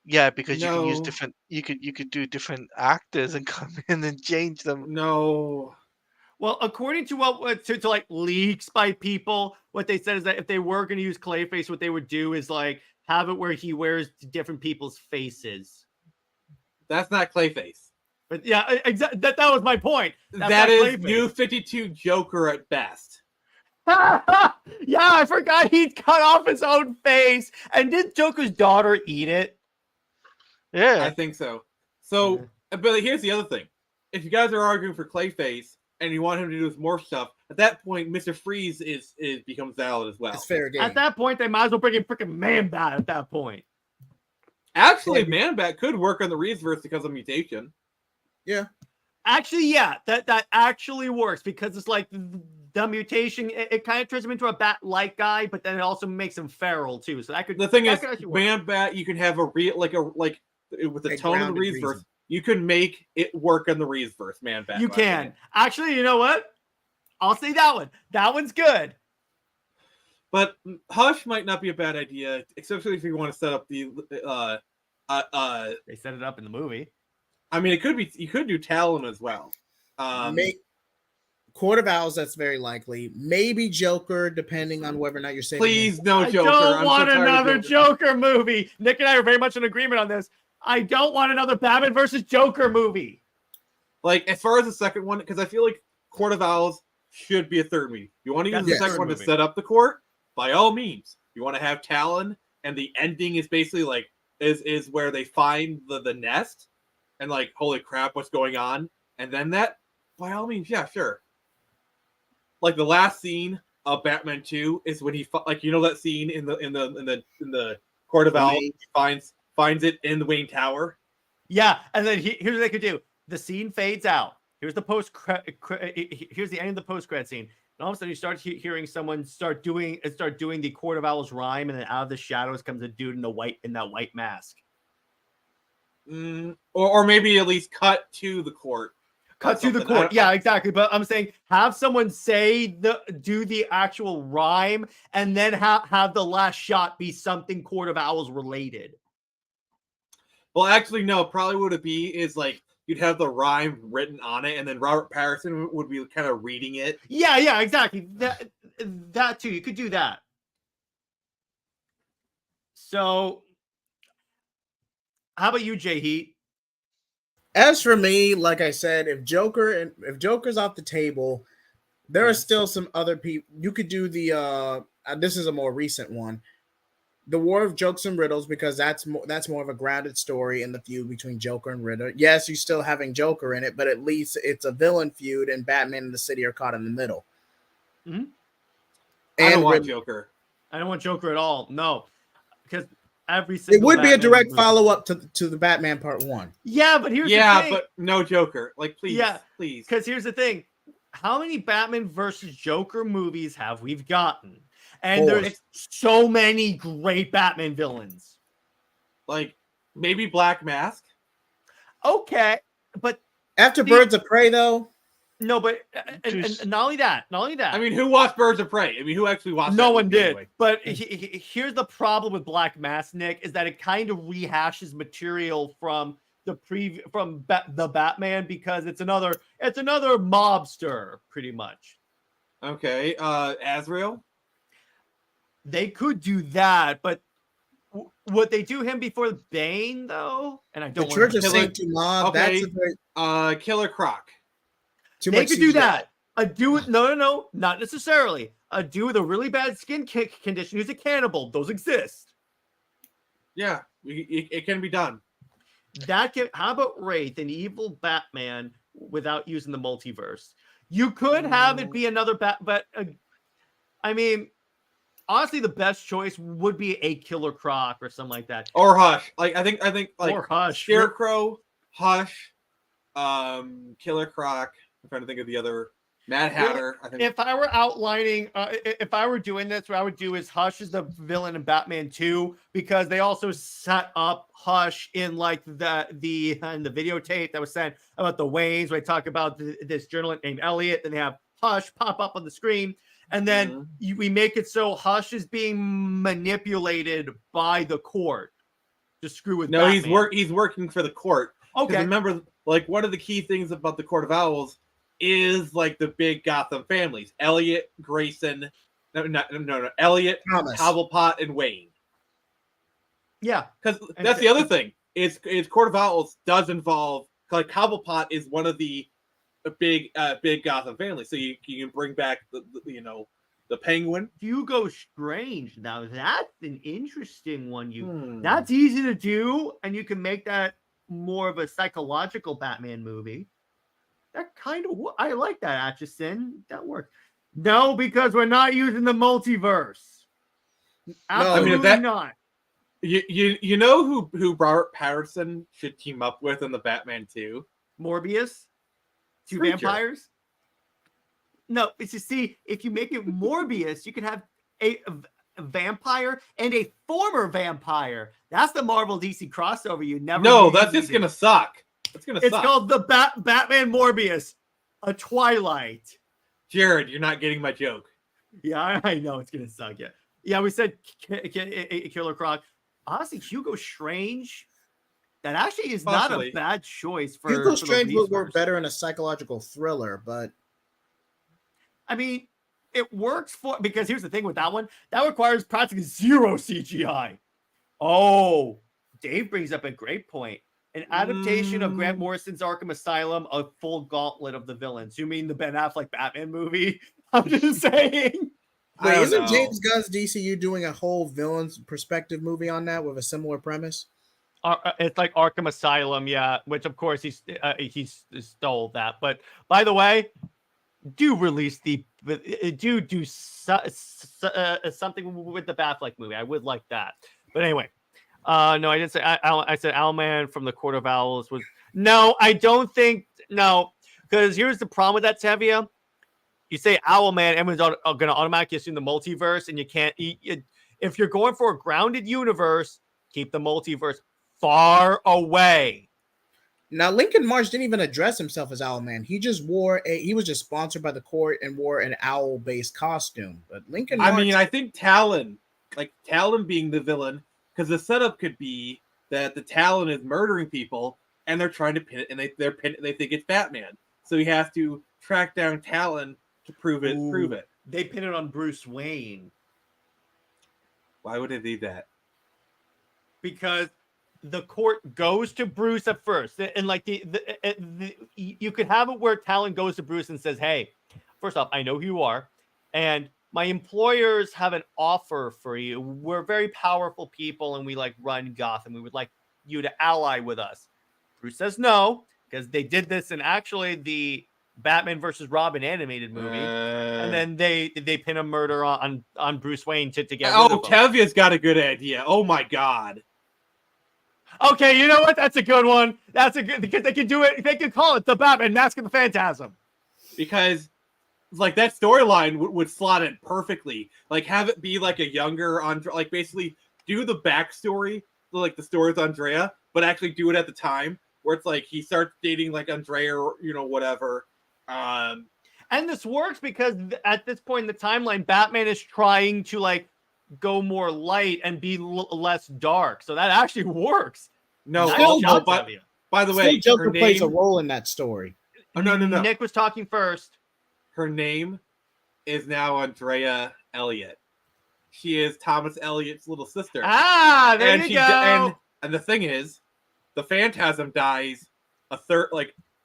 Yeah, because you can use different. You could do different actors and come in and change them. No. Well, according to what to like leaks by people, what they said is that if they were going to use Clayface, what they would do is like have it where he wears different people's faces. That's not Clayface. But yeah, exactly. That was my point. That is Clayface. New 52 Joker at best. Yeah, I forgot he cut off his own face. And did Joker's daughter eat it? Yeah, I think so. So, but here's the other thing: if you guys are arguing for Clayface and you want him to do more stuff, at that point, Mr. Freeze is becomes valid as well. It's fair game. At that point, they might as well bring in freaking Man-Bat at that point. Actually, Man-Bat could work on the Reeseverse because of mutation. Yeah. Actually, yeah, that actually works because it's like the mutation. It kind of turns him into a bat-like guy, but then it also makes him feral too. So that could. The thing is, Man-Bat, you can have a real like with the tone of the Reeseverse. You can make it work on the Reeseverse, Man-Bat. You can. Actually, you know what? I'll say that one. That one's good. But Hush might not be a bad idea, especially if you want to set up the. They set it up in the movie. I mean, it could be. You could do Talon as well. Court of Owls, that's very likely. Maybe Joker, depending on whether or not you're saying. Please, no Joker. I don't want another Joker movie. Nick and I are very much in agreement on this. I don't want another Batman versus Joker movie. Like, as far as the second one, because I feel like Court of Owls should be a third movie. You want to use the second one to set up the court? By all means. You want to have Talon, and the ending is basically like, is where they find the nest, and like, holy crap, what's going on? And then that, by all means, yeah, sure. Like the last scene of Batman 2 is when he like that scene in the Court of Owls, he finds it in the Wayne Tower. Yeah, and then here's what they could do: the scene fades out. Here's the here's the end of the post-credit scene. And all of a sudden, you start hearing someone start doing the Court of Owls rhyme, and then out of the shadows comes a dude in that white mask. Or maybe at least cut to the court. Cut to the court. Yeah, exactly. But I'm saying have someone do the actual rhyme, and then have the last shot be something Court of Owls related. Well, actually, no. Probably what it'd be is like you'd have the rhyme written on it, and then Robert Pattinson would be kind of reading it. Yeah, exactly. That too. You could do that. So, how about you, JJheat? As for me, like I said, if Joker's off the table, there are still some other people. You could do the this is a more recent one. The War of Jokes and Riddles, because that's more of a grounded story in the feud between Joker and Riddler. Yes, you're still having Joker in it, but at least it's a villain feud, and Batman and the City are caught in the middle. Mm-hmm. I don't want Joker. I don't want Joker at all. No, because every single it would be a Batman direct movie- follow-up to the Batman Part 1. Yeah, but here's the thing. but no Joker. Like, please, please. Because here's the thing: how many Batman versus Joker movies have we gotten? And there's so many great Batman villains. Like maybe Black Mask. Okay, but after Birds of Prey, though. No, but and not only that. I mean, who watched Birds of Prey? I mean, who actually watched? No one did. Anyway? But here's the problem with Black Mask, Nick, is that it kind of rehashes material from the the Batman, because it's another mobster, pretty much. Okay, Azrael. They could do that, but would they do him before Bane though? And I don't. The Church of Saint Mob. Okay. That's a very... Killer Croc. They could do that. A dude, no, not necessarily. A dude with a really bad skin condition who's a cannibal. Those exist. Yeah, it can be done. How about Wraith, an evil Batman without using the multiverse? You could have it be another but I mean, honestly, the best choice would be a Killer Croc or something like that, or Hush. Like I think like or Hush, Scarecrow, Hush, Killer Croc. I'm trying to think of the other. Mad Hatter. I think. If I were outlining, if I were doing this, what I would do is Hush is the villain in Batman 2, because they also set up Hush in like the videotape that was sent about the Waynes, where they talk about this journalist named Elliot. Then they have Hush pop up on the screen, and then we make it so Hush is being manipulated by the court to screw with. No, Batman. he's working for the court. Okay, remember, like one of the key things about the Court of Owls is like the big Gotham families: Elliot, Grayson, no, Elliot, Thomas, Cobblepot, and Wayne. Yeah, because that's the other thing. It's Court of Owls does involve, like, Cobblepot is one of the big Gotham families, so you can bring back the Penguin. Hugo Strange. Now that's an interesting one. That's easy to do, and you can make that more of a psychological Batman movie. That kind of, I like that, Atchison. That works. No, because we're not using the multiverse. Absolutely not. You know who Robert Pattinson should team up with in the Batman 2? Morbius? Two vampires? No, it's just, see, if you make it Morbius, you can have a vampire and a former vampire. That's the Marvel DC crossover you never. No, that's just gonna suck. It's called the Batman Morbius, a Twilight. Jared, you're not getting my joke. Yeah, I know it's gonna suck. Yeah, we said Killer Croc. Honestly, Hugo Strange. That actually is not a bad choice for Hugo Strange would work better in a psychological thriller, but I mean, it works because here's the thing with that one: that requires practically zero CGI. Oh, Dave brings up a great point. An adaptation of Grant Morrison's Arkham Asylum, a full gauntlet of the villains. You mean the Ben Affleck Batman movie? I'm just saying. Wait, isn't James Gunn's DCU doing a whole villain's perspective movie on that with a similar premise? It's like Arkham Asylum, yeah. Which of course he stole that. But by the way, do release do something with the Batfleck movie. I would like that. But anyway. No, I didn't say. I said Owlman from the Court of Owls was. No, I don't think. No, because here's the problem with that, Tevia. You say Owlman, everyone's going to automatically assume the multiverse, and you can't. If you're going for a grounded universe, keep the multiverse far away. Now, Lincoln March didn't even address himself as Owlman. He just he was just sponsored by the court and wore an owl-based costume. But Lincoln March, I think Talon being the villain. Because the setup could be that the Talon is murdering people, and they're trying to pin it, and they think it's Batman. So he has to track down Talon to prove it. They pin it on Bruce Wayne Why would they do that? because the court goes to Bruce at first, and like you could have it where Talon goes to Bruce and says, "Hey, first off, I know who you are, and my employers have an offer for you. We're very powerful people, and we like run Gotham. We would like you to ally with us." Bruce says no because they did this in actually the Batman versus Robin animated movie, and then they pin a murder on Bruce Wayne to get. Oh, Kevia's got a good idea. Oh my god. Okay, you know what? That's a good one. That's a good because they can do it. They can call it the Batman Mask of the Phantasm. Because like that storyline would slot it perfectly. Like have it be like a younger like basically do the backstory, like the story with Andrea, but actually do it at the time where it's like he starts dating like Andrea or whatever. And this works because at this point in the timeline, Batman is trying to like go more light and be less dark. So that actually works. No, by the way, Joker plays a role in that story. Oh, no. Nick was talking first. Her name is now Andrea Elliott. She is Thomas Elliott's little sister. Ah, there you go. And the thing is, the Phantasm dies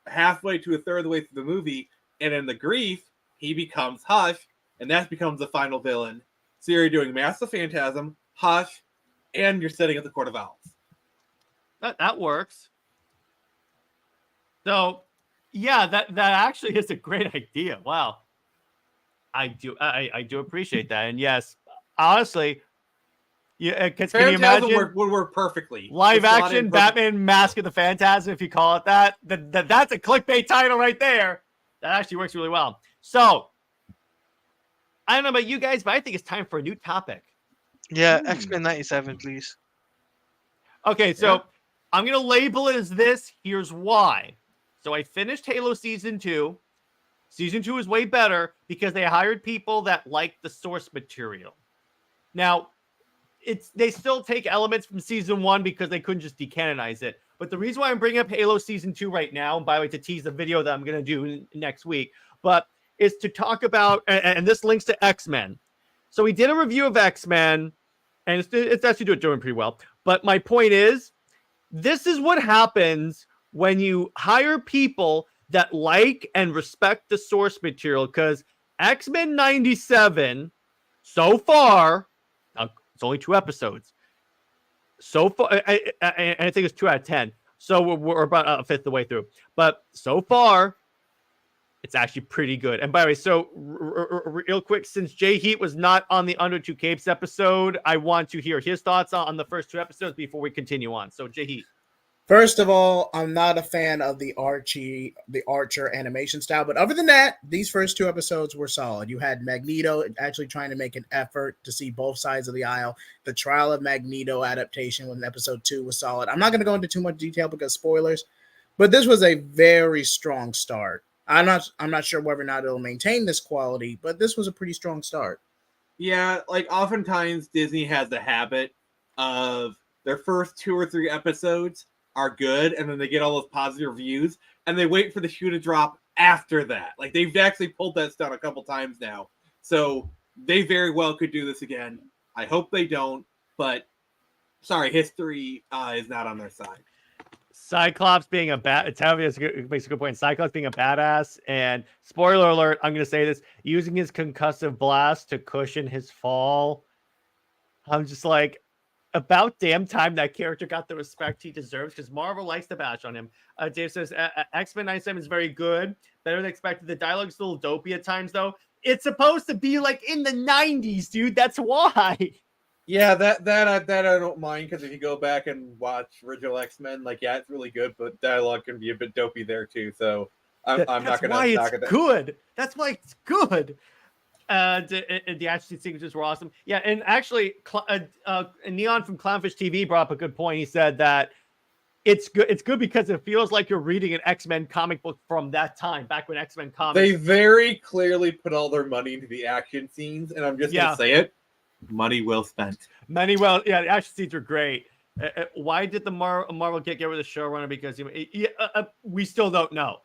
halfway to a third of the way through the movie, and in the grief, he becomes Hush, and that becomes the final villain. So you're doing Mask of the Phantasm, Hush, and you're setting up the Court of Owls. That works. So, yeah, that actually is a great idea. Wow, I do appreciate that, and yes, honestly, yeah, can you imagine would work perfectly? Live action Batman Mask of the Phantasm, if you call it that. That's a clickbait title right there. That actually works really well. So, I don't know about you guys, but I think it's time for a new topic. Yeah, X-Men 97, please. Okay, so I'm going to label it as this. Here's why. So I finished Halo Season 2. Season 2 is way better because they hired people that like the source material. Now, they still take elements from Season 1 because they couldn't just decanonize it. But the reason why I'm bringing up Halo Season 2 right now, and by the way, to tease the video that I'm going to do next week, but is to talk about, and this links to X-Men. So we did a review of X-Men, and it's actually doing pretty well. But my point is, this is what happens when you hire people that like and respect the source material, because X-Men 97, so far, it's only 2 episodes. So far, I think it's 2 out of 10. So we're about a fifth of the way through. But so far, it's actually pretty good. And by the way, so real quick, since JJheat was not on the Under 2 Capes episode, I want to hear his thoughts on the first 2 episodes before we continue on. So JJheat. First of all, I'm not a fan of the Archer animation style, but other than that, these first 2 episodes were solid. You had Magneto actually trying to make an effort to see both sides of the aisle. The Trial of Magneto adaptation in episode 2 was solid. I'm not going to go into too much detail because spoilers, but this was a very strong start. I'm not sure whether or not it'll maintain this quality, but this was a pretty strong start. Yeah, like oftentimes Disney has the habit of their first 2 or 3 episodes are good, and then they get all those positive reviews, and they wait for the shoe to drop after that. Like, they've actually pulled that stunt a couple times now. So they very well could do this again. I hope they don't, but sorry, history is not on their side. Cyclops being a it makes a good point. Cyclops being a badass, and spoiler alert, I'm going to say this, using his concussive blast to cushion his fall. I'm just like, about damn time that character got the respect he deserves, because Marvel likes to bash on him. Dave says, X-Men 97 is very good. Better than expected. The dialogue's a little dopey at times, though. It's supposed to be like in the 90s, dude. That's why. Yeah, that I don't mind, because if you go back and watch original X-Men, like, yeah, it's really good, but dialogue can be a bit dopey there, too. So I'm not going to knock it. That's good. That's why it's good. The action sequences were awesome. Yeah, and actually, Neon from Clownfish TV brought up a good point. He said that it's good. It's good because it feels like you're reading an X-Men comic book from that time, back when X-Men comics. They very clearly put all their money into the action scenes, and I'm just gonna say it: money well spent. Yeah, the action scenes are great. Why did the Marvel get rid of the showrunner? Because we still don't know.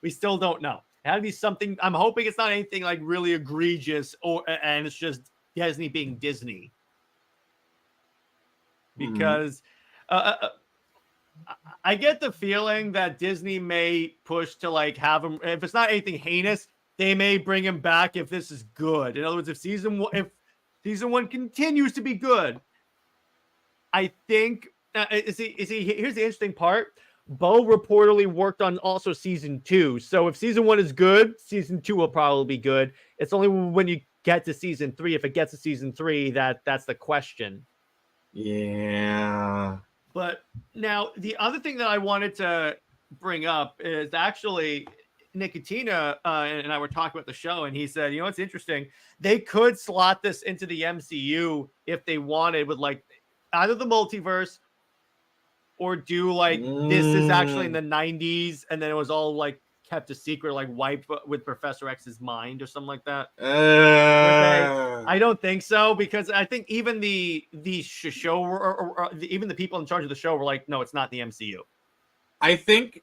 We still don't know. It had to be something. I'm hoping it's not anything like really egregious, and it's just Disney being Disney. Because I get the feeling that Disney may push to like have him. If it's not anything heinous, they may bring him back if this is good. In other words, if season one continues to be good, I think here's the interesting part. Bo reportedly worked on also season 2. So if season 1 is good, season 2 will probably be good. It's only when you get to season 3, if it gets to season 3, that's the question. Yeah. But now the other thing that I wanted to bring up is actually Nicotina and I were talking about the show, and he said, you know, it's interesting. They could slot this into the MCU if they wanted, with like either the multiverse or do like this is actually in the 90s and then it was all like kept a secret, like wiped with Professor X's mind or something like that. I don't think so, because I think even the show or even the people in charge of the show were like, no, it's not the MCU. I think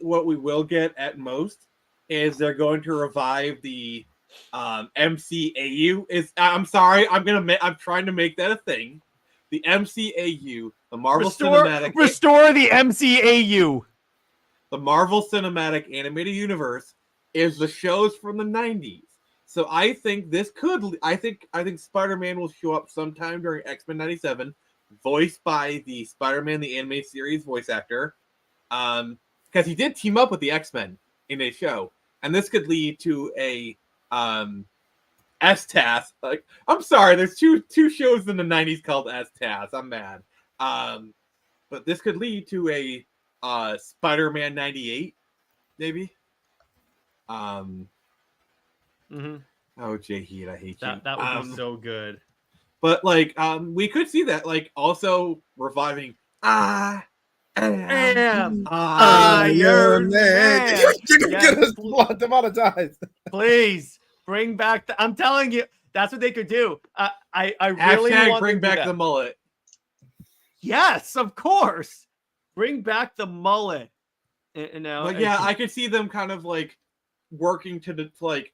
what we will get at most is they're going to revive the MCAU. I'm sorry, I'm trying to make that a thing. The MCAU, the Marvel Cinematic Restore the MCAU. The Marvel Cinematic Animated Universe is the shows from the 90s. So I think this could. I think Spider-Man will show up sometime during X-Men 97, voiced by the Spider-Man the Animated Series voice actor, because he did team up with the X-Men in a show, and this could lead to a S-TAS. Like, I'm sorry, there's two shows in the 90s called S-TAS. I'm mad. But this could lead to a Spider-Man 98, maybe. Oh, JJheat, I hate you. That would be so good. But like, we could see that, like, also reviving Iron Man. You're gonna demonetize. Please bring back I'm telling you, that's what they could do. I really want bring to back the mullet. Yes, of course. Bring back the mullet. But yeah, I could see them kind of like working to like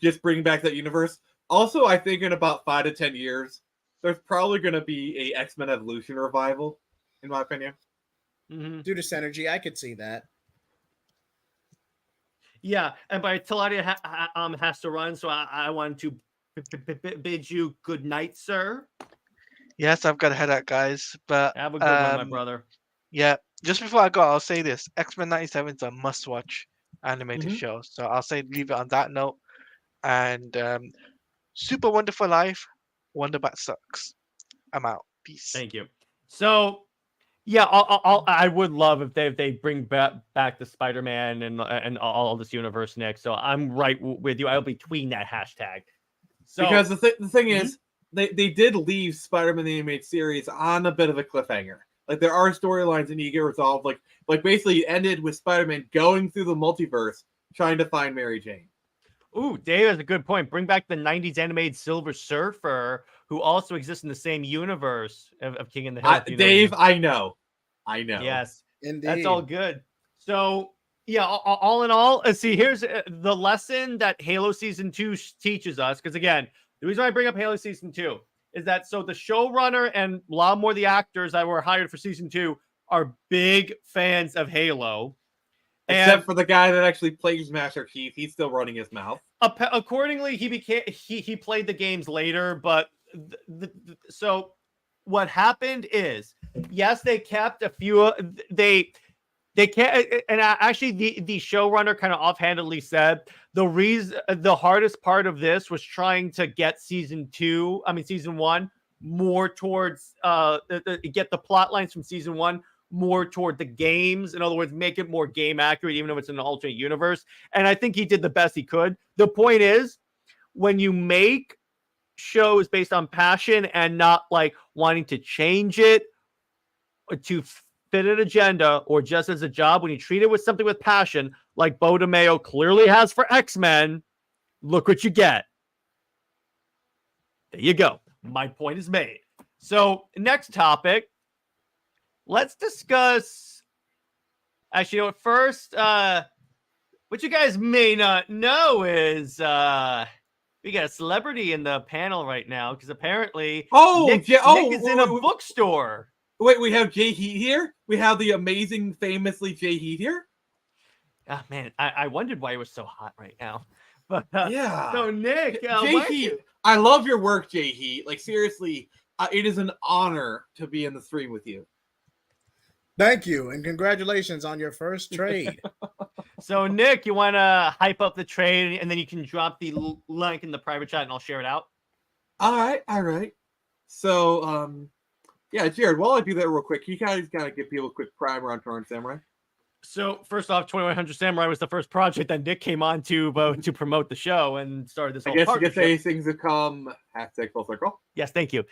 just bring back that universe. Also, I think in about 5 to 10 years, there's probably going to be a X-Men Evolution revival, in my opinion. Due to synergy, I could see that. Yeah, and by Teladia has to run, so I want to bid you good night, sir. Yes, I've got to head out, guys. But have a good one, my brother. Yeah, just before I go, I'll say this: X-Men 97 is a must-watch animated show. So I'll say leave it on that note. And Super Wonderful Life, Wonderbat sucks. I'm out. Peace. Thank you. So, yeah, I would love if they bring back the Spider-Man and all this universe next. So I'm right with you. I'll be tweeting that hashtag. So, because the thing is, they did leave Spider-Man the Animated Series on a bit of a cliffhanger. Like, there are storylines that need to get resolved. Like basically, it ended with Spider-Man going through the multiverse trying to find Mary Jane. Ooh, Dave has a good point. Bring back the 90s animated Silver Surfer, who also exists in the same universe of King in the Hill. Dave, I know. Yes. Indeed. That's all good. So, yeah, all in all, see, here's the lesson that Halo Season 2 teaches us. Because, again, the reason why I bring up Halo Season 2 is that so the showrunner and a lot more of the actors that were hired for Season 2 are big fans of Halo. Except for the guy that actually plays Master Chief, he's still running his mouth. Accordingly, he played the games later, but so what happened is, yes, they kept a few. They can't, and actually, the showrunner kind of offhandedly said the hardest part of this was trying to get season 1 more towards get the plot lines from season 1 more toward the games. In other words, make it more game accurate, even if it's in an alternate universe. And I think he did the best he could. The point is, when you make shows based on passion and not like wanting to change it or to fit an agenda or just as a job, when you treat it with something with passion, like Bo DeMayo clearly has for X-Men, look what you get. There you go. My point is made. So next topic. Let's discuss. Actually, you know, first, what you guys may not know is we got a celebrity in the panel right now because apparently Nick is in a bookstore. Wait, we have JJheat here? We have the amazing, famously JJheat here? Oh, man, I wondered why it was so hot right now. But yeah. So Nick, JJheat, I love your work, JJheat. Like, seriously, it is an honor to be in the stream with you. Thank you, and congratulations on your first trade. So, Nick, you want to hype up the trade, and then you can drop the link in the private chat, and I'll share it out? All right. So, yeah, Jared, while I do that real quick, can you guys kind of give people a quick primer on Torrent Samurai? So, first off, 2100 Samurai was the first project that Nick came on to promote the show and started this whole partnership. I guess things have come full circle. Yes, thank you.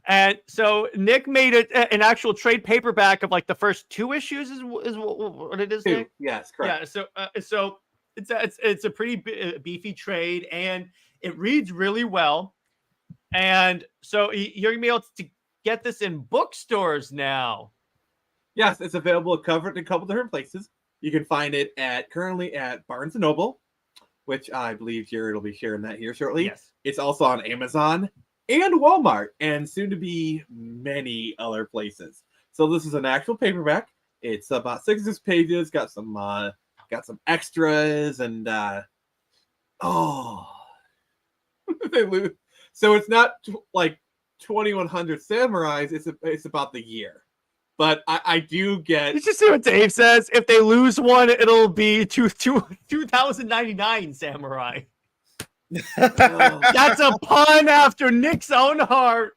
And so Nick made an actual trade paperback of like the first 2 issues is what it is. 2. Nick? Yes, correct. Yeah. So it's a pretty beefy trade, and it reads really well. And so you're gonna be able to get this in bookstores now. Yes, it's available covered in a couple different places. You can find it currently at Barnes & Noble, which I believe Jared will be sharing that here shortly. Yes. It's also on Amazon and Walmart, and soon to be many other places. So this is an actual paperback. It's about 66 pages. Got some extras, and so it's not like 2100 Samurais. It's about the year. But I do get. Did you see what Dave says? If they lose one, it'll be 2099 Samurai. That's a pun after Nick's own heart.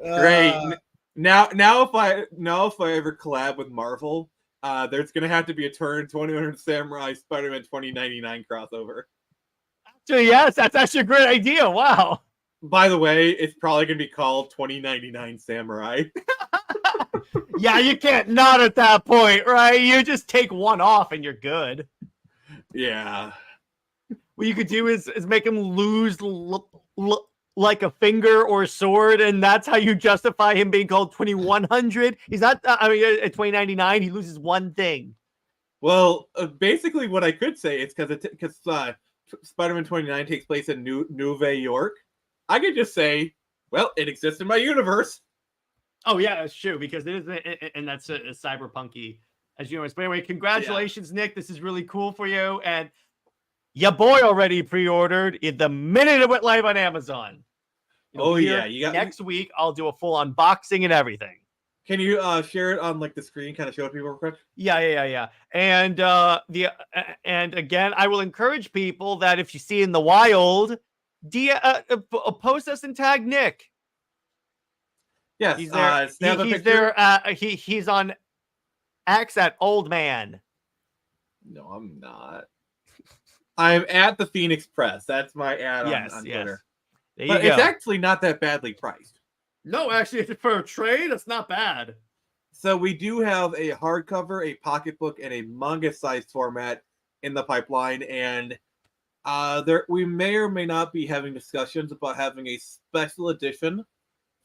Great. Now if I ever collab with Marvel, there's gonna have to be a 2100 Samurai Spider-Man 2099 crossover. Actually, yes, that's actually a great idea. Wow. By the way, it's probably gonna be called 2099 Samurai. Yeah, you can't not at that point, right? You just take one off and you're good. Yeah. What you could do is make him lose like a finger or a sword, and that's how you justify him being called 2100. He's not. At 2099, he loses one thing. Well, basically, what I could say is because Spider-Man 29 takes place in New York, I could just say, well, it exists in my universe. Oh yeah, that's true, because it is, and that's a cyberpunky as you know. But anyway, congratulations, Nick. This is really cool for you, and your boy already pre-ordered it the minute it went live on Amazon. You got next week. I'll do a full unboxing and everything. Can you share it on like the screen, kind of show it people real quick? Yeah. And and again, I will encourage people that if you see in the wild, post us and tag Nick. Yes, he's there. He's on X at Old Man. No, I'm not. I'm at the Phoenix Press. That's my ad on Twitter. There but it's actually not that badly priced. No, actually, for a trade, it's not bad. So we do have a hardcover, a pocketbook, and a manga-sized format in the pipeline, and we may or may not be having discussions about having a special edition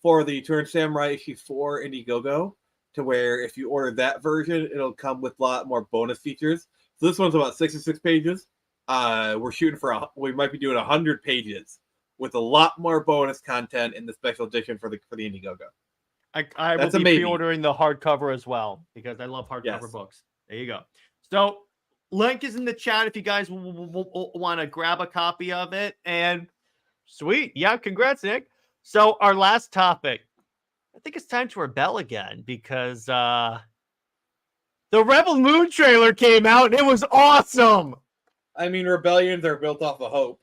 for the Turn Samurai issue 4 Indiegogo, to where if you order that version, it'll come with a lot more bonus features. So this one's about 66 pages. We're shooting we might be doing 100 pages with a lot more bonus content in the special edition for the Indiegogo. I will be pre-ordering the hardcover as well, because I love hardcover books. There you go. So link is in the chat if you guys want to grab a copy of it. And sweet. Yeah, congrats, Nick. So our last topic, I think it's time to rebel again, because the Rebel Moon trailer came out and it was awesome. I mean, rebellions are built off of hope.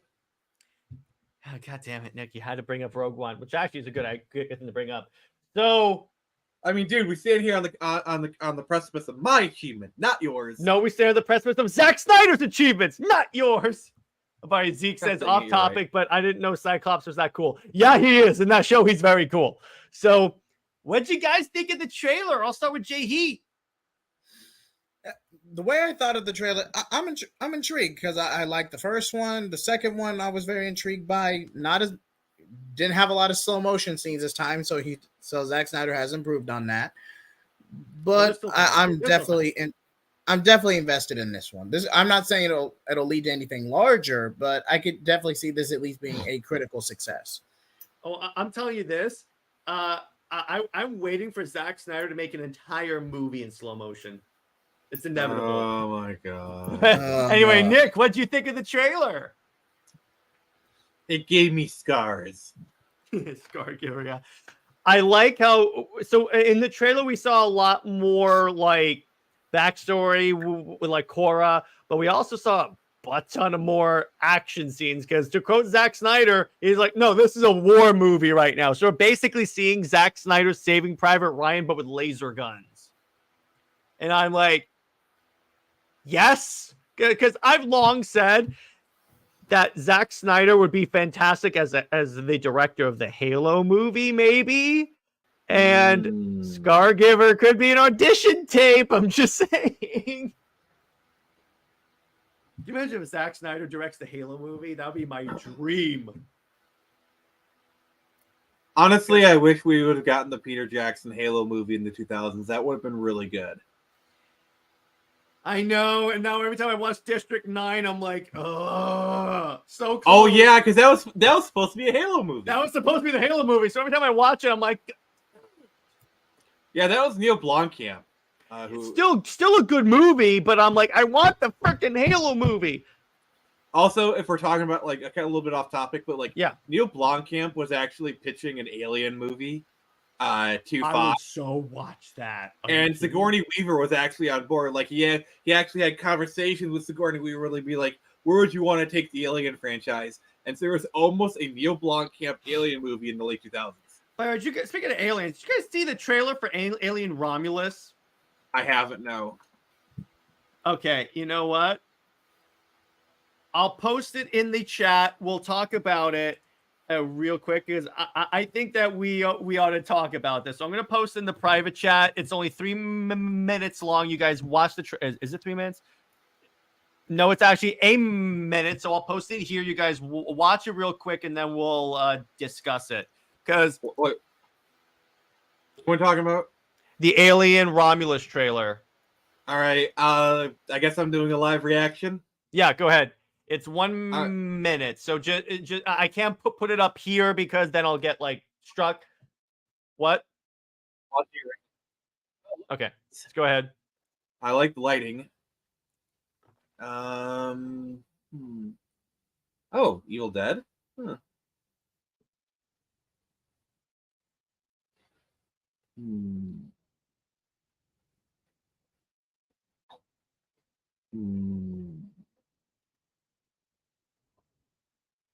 Oh, God damn it, Nick! You had to bring up Rogue One, which actually is a good thing to bring up. So, I mean, dude, we stand here on the precipice of my achievement, not yours. No, we stand on the precipice of Zack Snyder's achievements, not yours. By Zeke says off topic, right. But I didn't know Cyclops was that cool. Yeah, he is. In that show, he's very cool. So, what'd you guys think of the trailer? I'll start with JJheat. The way I thought of the trailer, I'm intrigued because I like the first one. The second one, I was very intrigued by. Not as Didn't have a lot of slow motion scenes this time, so Zack Snyder has improved on that. But I'm definitely invested in this one. I'm not saying it'll lead to anything larger, but I could definitely see this at least being a critical success. Oh, I'm telling you this. I'm waiting for Zack Snyder to make an entire movie in slow motion. It's inevitable. Oh my god. Anyway, Nick, what do you think of the trailer? It gave me scars. Scargiver, yeah. I like how so in the trailer we saw a lot more like backstory with like Korra, but we also saw a butt ton of more action scenes because to quote Zack Snyder, he's like, no, this is a war movie right now. So we're basically seeing Zack Snyder Saving Private Ryan, but with laser guns. And I'm like, yes, because I've long said that Zack Snyder would be fantastic as the director of the Halo movie, maybe. And Scargiver could be an audition tape. I'm just saying. Can you imagine if Zack Snyder directs the Halo movie? That would be my dream. Honestly, I wish we would have gotten the Peter Jackson Halo movie in the 2000s. That would have been really good. I know, and now every time I watch District 9, I'm like, oh, so cool. Oh yeah, because that was supposed to be a Halo movie. That was supposed to be the Halo movie. So every time I watch it, I'm like, yeah, that was Neil Blomkamp. Still a good movie, but I'm like, I want the freaking Halo movie. Also, if we're talking about like a little bit off topic, but like, yeah, Neil Blomkamp was actually pitching an Alien movie to Fox. I would so watch that. And Sigourney Weaver was actually on board. Like he actually had conversations with Sigourney Weaver, really be like, where would you want to take the Alien franchise? And so there was almost a Neil Blomkamp Alien movie in the late 2000s. Speaking of aliens, did you guys see the trailer for Alien Romulus? I haven't, no. Okay, you know what? I'll post it in the chat. We'll talk about it real quick because I think that we ought to talk about this. So I'm going to post in the private chat. It's only 3 minutes long. You guys watch the is it 3 minutes? No, it's actually a minute. So I'll post it here. You guys watch it real quick and then we'll discuss it. Because what we're talking about? The Alien Romulus trailer. All right. I guess I'm doing a live reaction. Yeah, go ahead. It's 1 minute. So just I can't put it up here because then I'll get like struck. What? Okay, let's go ahead. I like the lighting. Oh, Evil Dead? Huh.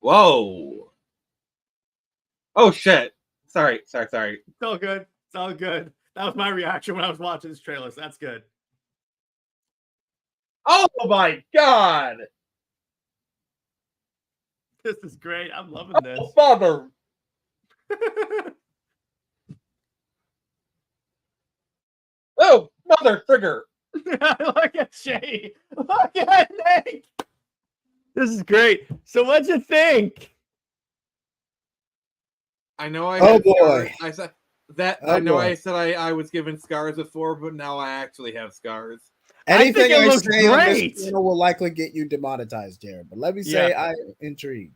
Whoa. Oh shit. Sorry. It's all good. It's all good. That was my reaction when I was watching this trailer, so that's good. Oh my god. This is great. I'm loving this. Oh, father. Oh, mother trigger. Look at Shay. Look at Nick. This is great. So what'd you think? I know I Oh boy. I said that I said I was given scars before, but now I actually have scars. Anything I looks say on great. this channel will likely get you demonetized, Jared. But let me say I'm intrigued.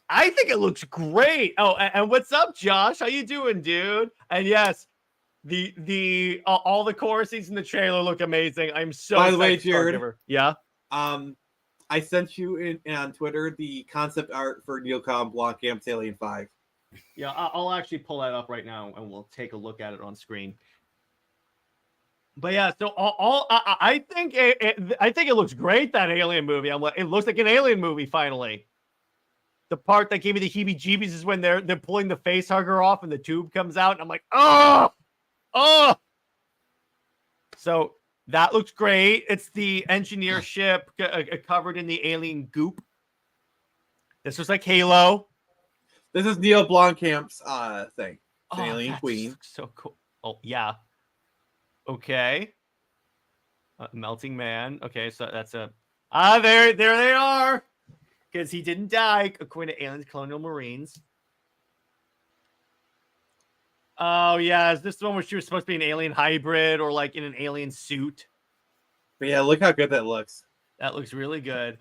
I think it looks great. Oh, and what's up, Josh? How you doing, dude? And yes, the all the choruses in the trailer look amazing. I'm so By the way, excited. Jared. Yeah. I sent you on Twitter the concept art for Neil Blomkamp's Alien 5. Yeah, I'll actually pull that up right now and we'll take a look at it on screen. But yeah, so I think it looks great, that Alien movie. It looks like an Alien movie finally. The part that gave me the heebie-jeebies is when they're pulling the face hugger off and the tube comes out, and I'm like, oh. So that looks great. It's the engineer ship covered in the alien goop. This was like Halo. This is Neil Blomkamp's thing. Oh, Alien Queen. So cool. Oh yeah. Okay. Melting Man. Okay, so that's a there they are. Because he didn't die according to Aliens Colonial Marines. Oh yeah, is this the one where she was supposed to be an alien hybrid or like in an alien suit? But yeah, look how good that looks. That looks really good.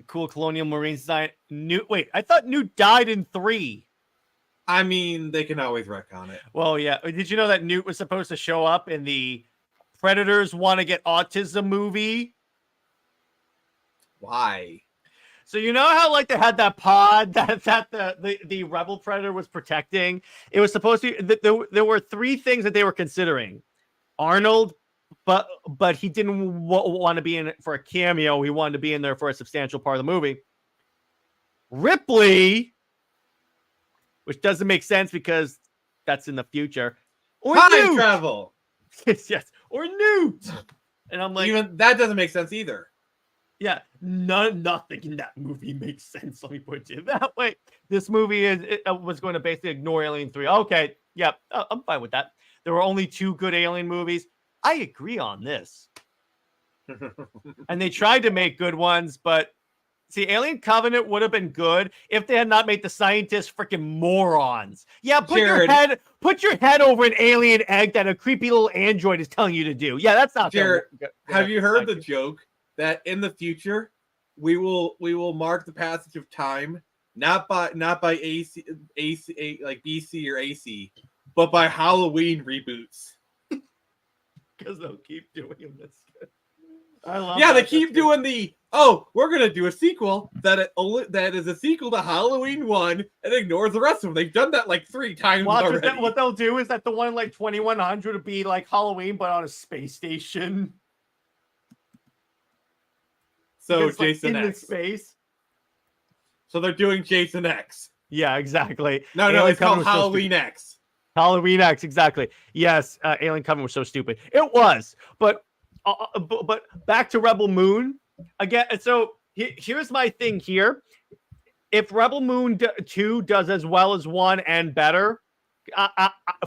Cool colonial marine design. Newt, wait, I thought Newt died in 3. I mean, they can always retcon it. Well, yeah. Did you know that Newt was supposed to show up in the Predators Want to Get Autism movie? Why? So you know how like they had that pod that the rebel predator was protecting? It was supposed to there were 3 things that they were considering. Arnold, but he didn't want to be in it for a cameo. He wanted to be in there for a substantial part of the movie. Ripley, which doesn't make sense because that's in the future. Or Time Newt. travel. Yes, or Newt. And I'm like, Even that doesn't make sense either. yeah, nothing in that movie makes sense. Let me put it that way. This movie was going to basically ignore Alien 3. Okay, yeah, I'm fine with that. There were only 2 good Alien movies. I agree on this. And they tried to make good ones, but see, Alien Covenant would have been good if they had not made the scientists freaking morons. Yeah, put your head over an alien egg that a creepy little android is telling you to do. Yeah, that's not Jared, good. have you heard the joke that in the future we will mark the passage of time not by AC like BC or AC, but by Halloween reboots? Because they'll keep doing this. I love Yeah, that. they keep doing we're gonna do a sequel that is a sequel to Halloween 1 and ignores the rest of them. They've done that like 3 times already. What they'll do is that the one like 2100 would be like Halloween, but on a space station. So It's, like, Jason in X. space. So they're doing Jason X. Yeah, exactly. No, Alien it's called Covenant was so Halloween X. Halloween X, exactly. Yes, Alien Covenant was so stupid. It was, but back to Rebel Moon again. So here's my thing here: if Rebel Moon 2 does as well as 1 and better,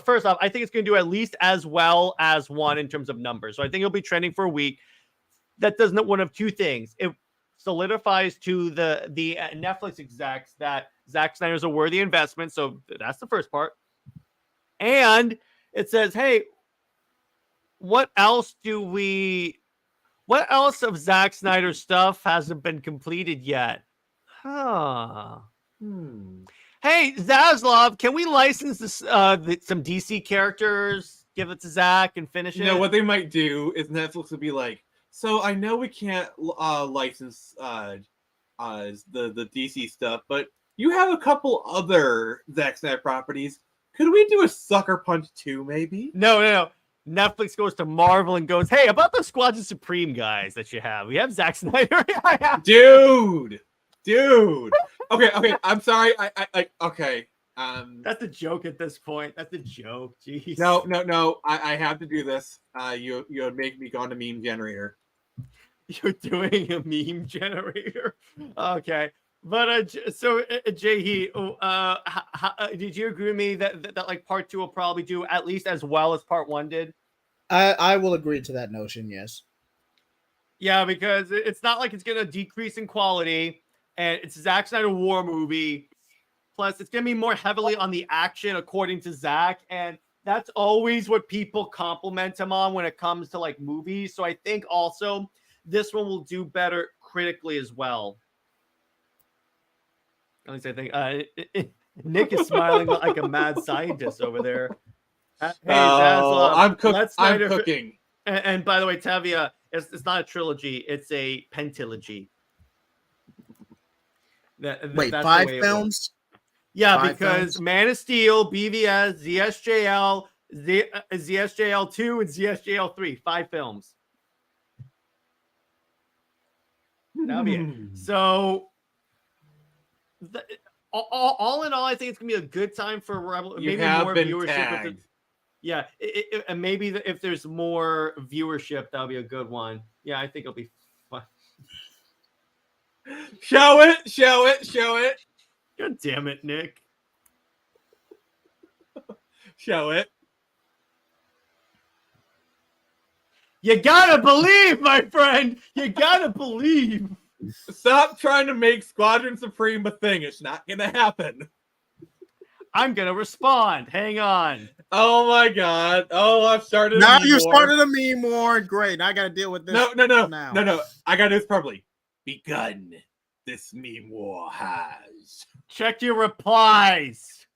first off, I think it's going to do at least as well as 1 in terms of numbers. So I think it'll be trending for a week. That does not one of 2 things. It solidifies to the Netflix execs that Zack Snyder is a worthy investment. So that's the first part. And it says, hey, what else of Zack Snyder's stuff hasn't been completed yet? Huh. Hey, Zaslav, can we license this, some DC characters, give it to Zack and finish it? You know, what they might do is Netflix would be like, so I know we can't license the DC stuff, but you have a couple other Zack Snyder properties. Could we do a Sucker Punch 2, maybe? No. Netflix goes to Marvel and goes, hey, about the Squadron Supreme guys that you have. We have Zack Snyder. Dude. Okay. I'm sorry. Okay. That's a joke at this point. That's a joke. Jeez. No. I have to do this. You would make me go on a meme generator. You're doing a meme generator. Okay. But so JJheat, did you agree with me that like part 2 will probably do at least as well as part 1 did? I will agree to that notion. Yes. Yeah, because it's not like it's gonna decrease in quality, and it's a Zack Snyder war movie. Plus, it's gonna be more heavily on the action, according to Zack, and that's always what people compliment him on when it comes to like movies. So I think also this one will do better critically as well. At least I think Nick is smiling like a mad scientist over there. Hey, I'm cooking. And by the way, Tavia, it's not a trilogy; it's a pentilogy. Wait, that's 5 films? Yeah, 5 because films? Man of Steel, BVS, ZSJL, ZSJL 2, and ZSJL 3. 5 films. That'll be it. So, all in all, I think it's gonna be a good time for Rebel. You maybe have more been viewership. tagged. Yeah, and maybe if there's more viewership, that'll be a good one. Yeah, I think it'll be fun. Show it. God damn it, Nick. Show it. You gotta believe, my friend. You gotta believe. Stop trying to make Squadron Supreme a thing. It's not gonna happen. I'm gonna respond. Hang on. Oh my god. Oh, I've started. Now a meme you war. started a meme war. Great. Now I got to deal with this. No. now. I gotta do this properly. Begun. This meme war has. Check your replies.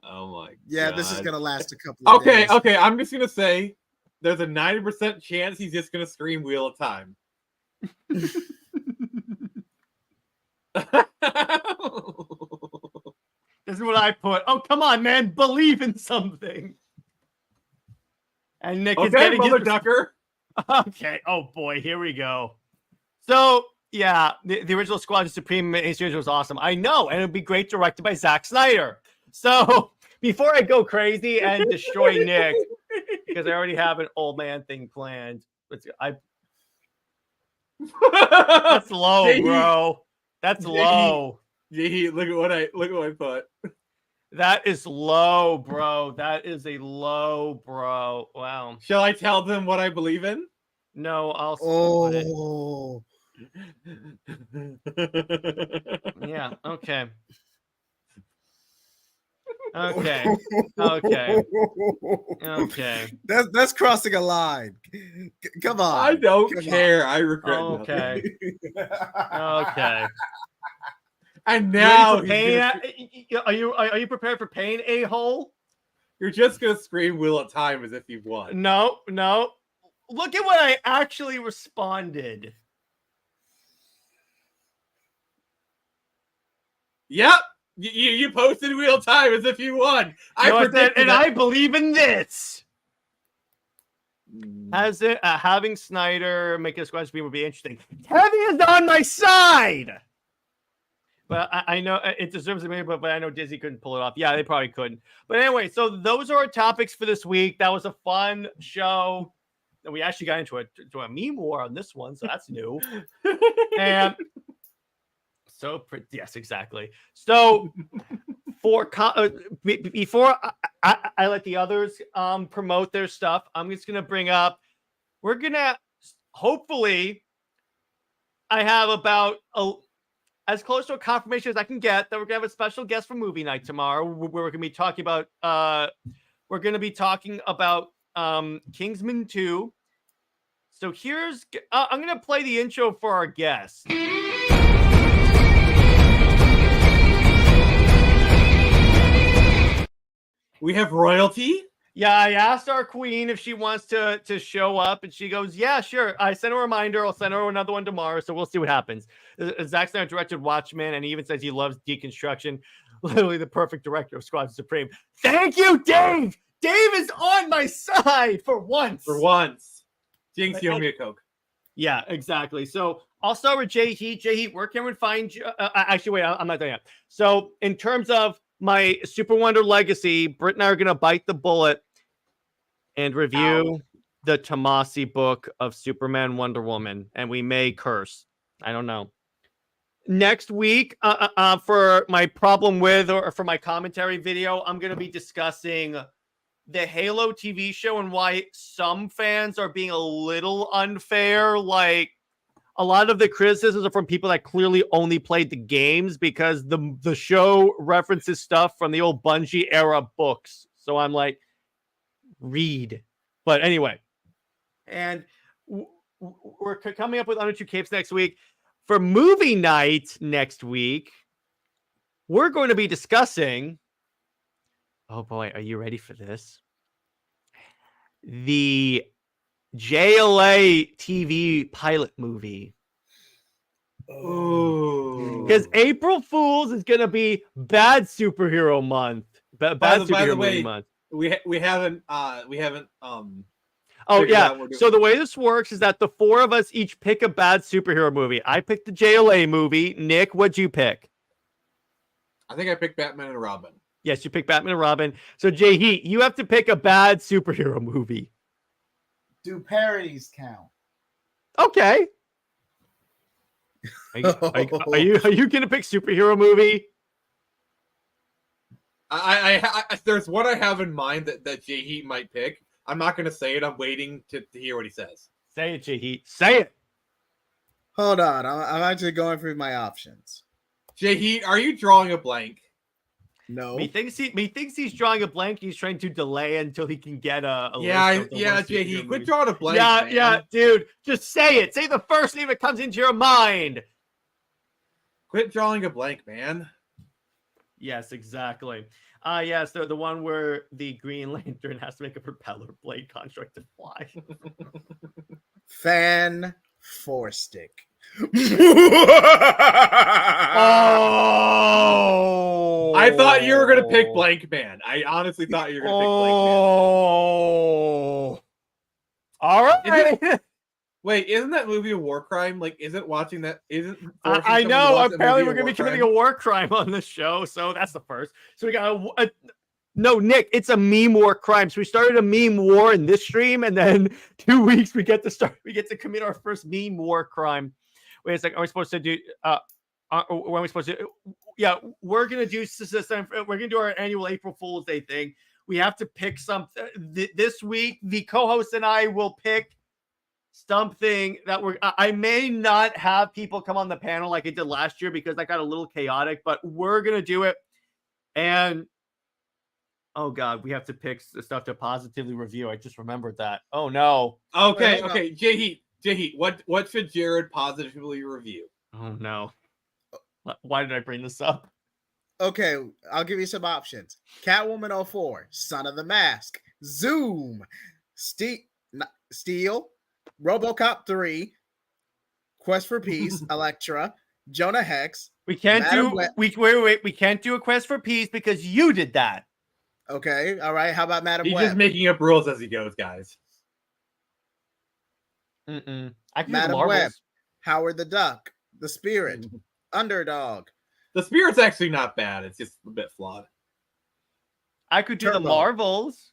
Oh my Yeah, god. this is gonna last a couple of days. Okay. I'm just gonna say there's a 90% chance he's just gonna scream Wheel of Time. This is what I put. Oh, come on, man. Believe in something. And Nick is Okay, getting Mother his... Ducker. Okay. Oh, boy. Here we go. So, yeah, the original Squadron Supreme series was awesome. I know. And it would be great directed by Zack Snyder. So, before I go crazy and destroy Nick, because I already have an old man thing planned. That's low, JJheat. bro. That's JJheat. low. JJheat, look at what I put. That is low, bro. That is a low, bro. Wow. Shall I tell them what I believe in? No, I'll split it. Oh. Yeah. Okay. Okay. Okay. Okay. That's crossing a line. Come on. I don't Come care. I regret Okay. nothing. Okay. And now Are you prepared for pain, a-hole? you're just gonna scream Wheel of Time as if you won. No. Look at what I actually responded. Yep. You posted Wheel of Time as if you won. I predicted and it. I believe in this. As it having Snyder make a Squad Supreme would be interesting. Heavy is on my side. But I know it deserves a maybe, but I know Disney couldn't pull it off. Yeah, they probably couldn't. But anyway, so those are our topics for this week. That was a fun show. And we actually got into a meme war on this one, so that's new. And so, yes, exactly. So, before I let the others promote their stuff, I'm just going to bring up, we're going to, hopefully, I have about as close to a confirmation as I can get that we're going to have a special guest for movie night tomorrow, where we're going to be talking about, Kingsman 2. So here's, I'm going to play the intro for our guest. We have royalty. Yeah, I asked our queen if she wants to show up, and she goes, yeah, sure. I sent a reminder. I'll send her another one tomorrow, so we'll see what happens. Zack Snyder directed Watchmen, and he even says he loves deconstruction. Literally the perfect director of Squadron Supreme. Thank you, Dave! Dave is on my side for once. For once. Jinx, you owe me a Coke. Yeah, exactly. So I'll start with JJheat. JJheat, where can we find you? Actually, wait, I'm not done yet. So in terms of my Super Wonder Legacy, Britt and I are going to bite the bullet and review the Tomasi book of Superman, Wonder Woman, and we may curse. I don't know. Next week, for my problem with, or for my commentary video, I'm going to be discussing the Halo TV show and why some fans are being a little unfair. Like, a lot of the criticisms are from people that clearly only played the games, because the show references stuff from the old Bungie era books. So I'm like, read. But anyway, and we're coming up with Under Two Capes next week. For movie night next week, we're going to be discussing, oh boy, are you ready for this? The JLA TV pilot movie. Ooh. Because April Fool's is going to be Bad Superhero Month. Bad Superhero movie month. We haven't Oh figured yeah. out what we're So the way this works is that the four of us each pick a bad superhero movie. I picked the JLA movie. Nick, what'd you pick? I think I picked Batman and Robin. Yes, you picked Batman and Robin. So JJheat, you have to pick a bad superhero movie. Do parodies count? Okay. Are you gonna pick superhero movie? There's one I have in mind that JJheat might pick. I'm not going to say it. I'm waiting to hear what he says. Say it, JJheat. Say it. Hold on. I'm actually going through my options. JJheat, are you drawing a blank? No. Methinks he's drawing a blank. He's trying to delay until he can get a Yeah, list of the worst JJheat, superhero quit movies. drawing a blank, Yeah, man. yeah, dude. Just say it. Say the first name that comes into your mind. Quit drawing a blank, man. Yes, exactly. Yes, the one where the Green Lantern has to make a propeller blade construct to fly. Fan Forstick. Oh! I thought you were gonna pick Blank Man. I honestly thought you were gonna pick Blank Man. Oh! All right. Wait, isn't that movie a war crime? Like, isn't watching that? Isn't I know. Apparently, we're gonna be committing a war crime on this show, so that's the first. So we got no, Nick. It's a meme war crime. So we started a meme war in this stream, and then 2 weeks we get to commit our first meme war crime. Wait a second. Are we supposed to do? When are we supposed to? Yeah, we're gonna do. We're gonna do our annual April Fool's Day thing. We have to pick something this week. The co-host and I will pick something that I may not have people come on the panel like I did last year because that got a little chaotic, but we're gonna do it. And oh god, we have to pick the stuff to positively review. I just remembered that. Oh no. Okay, Wait, okay. JJheat, what should Jared positively review? Oh no. Why did I bring this up? Okay, I'll give you some options. Catwoman 04, Son of the Mask, Zoom, Steel, RoboCop 3, Quest for Peace, Elektra, Jonah Hex. We can't Madam do Web. we can't do a Quest for Peace because you did that. Okay, all right. How about Madam He's Web? just making up rules as he goes, guys. I can do the Madam Marvels. Web, Howard the Duck, The Spirit, Underdog. The Spirit's actually not bad. It's just a bit flawed. I could do the Turbo. Marvels.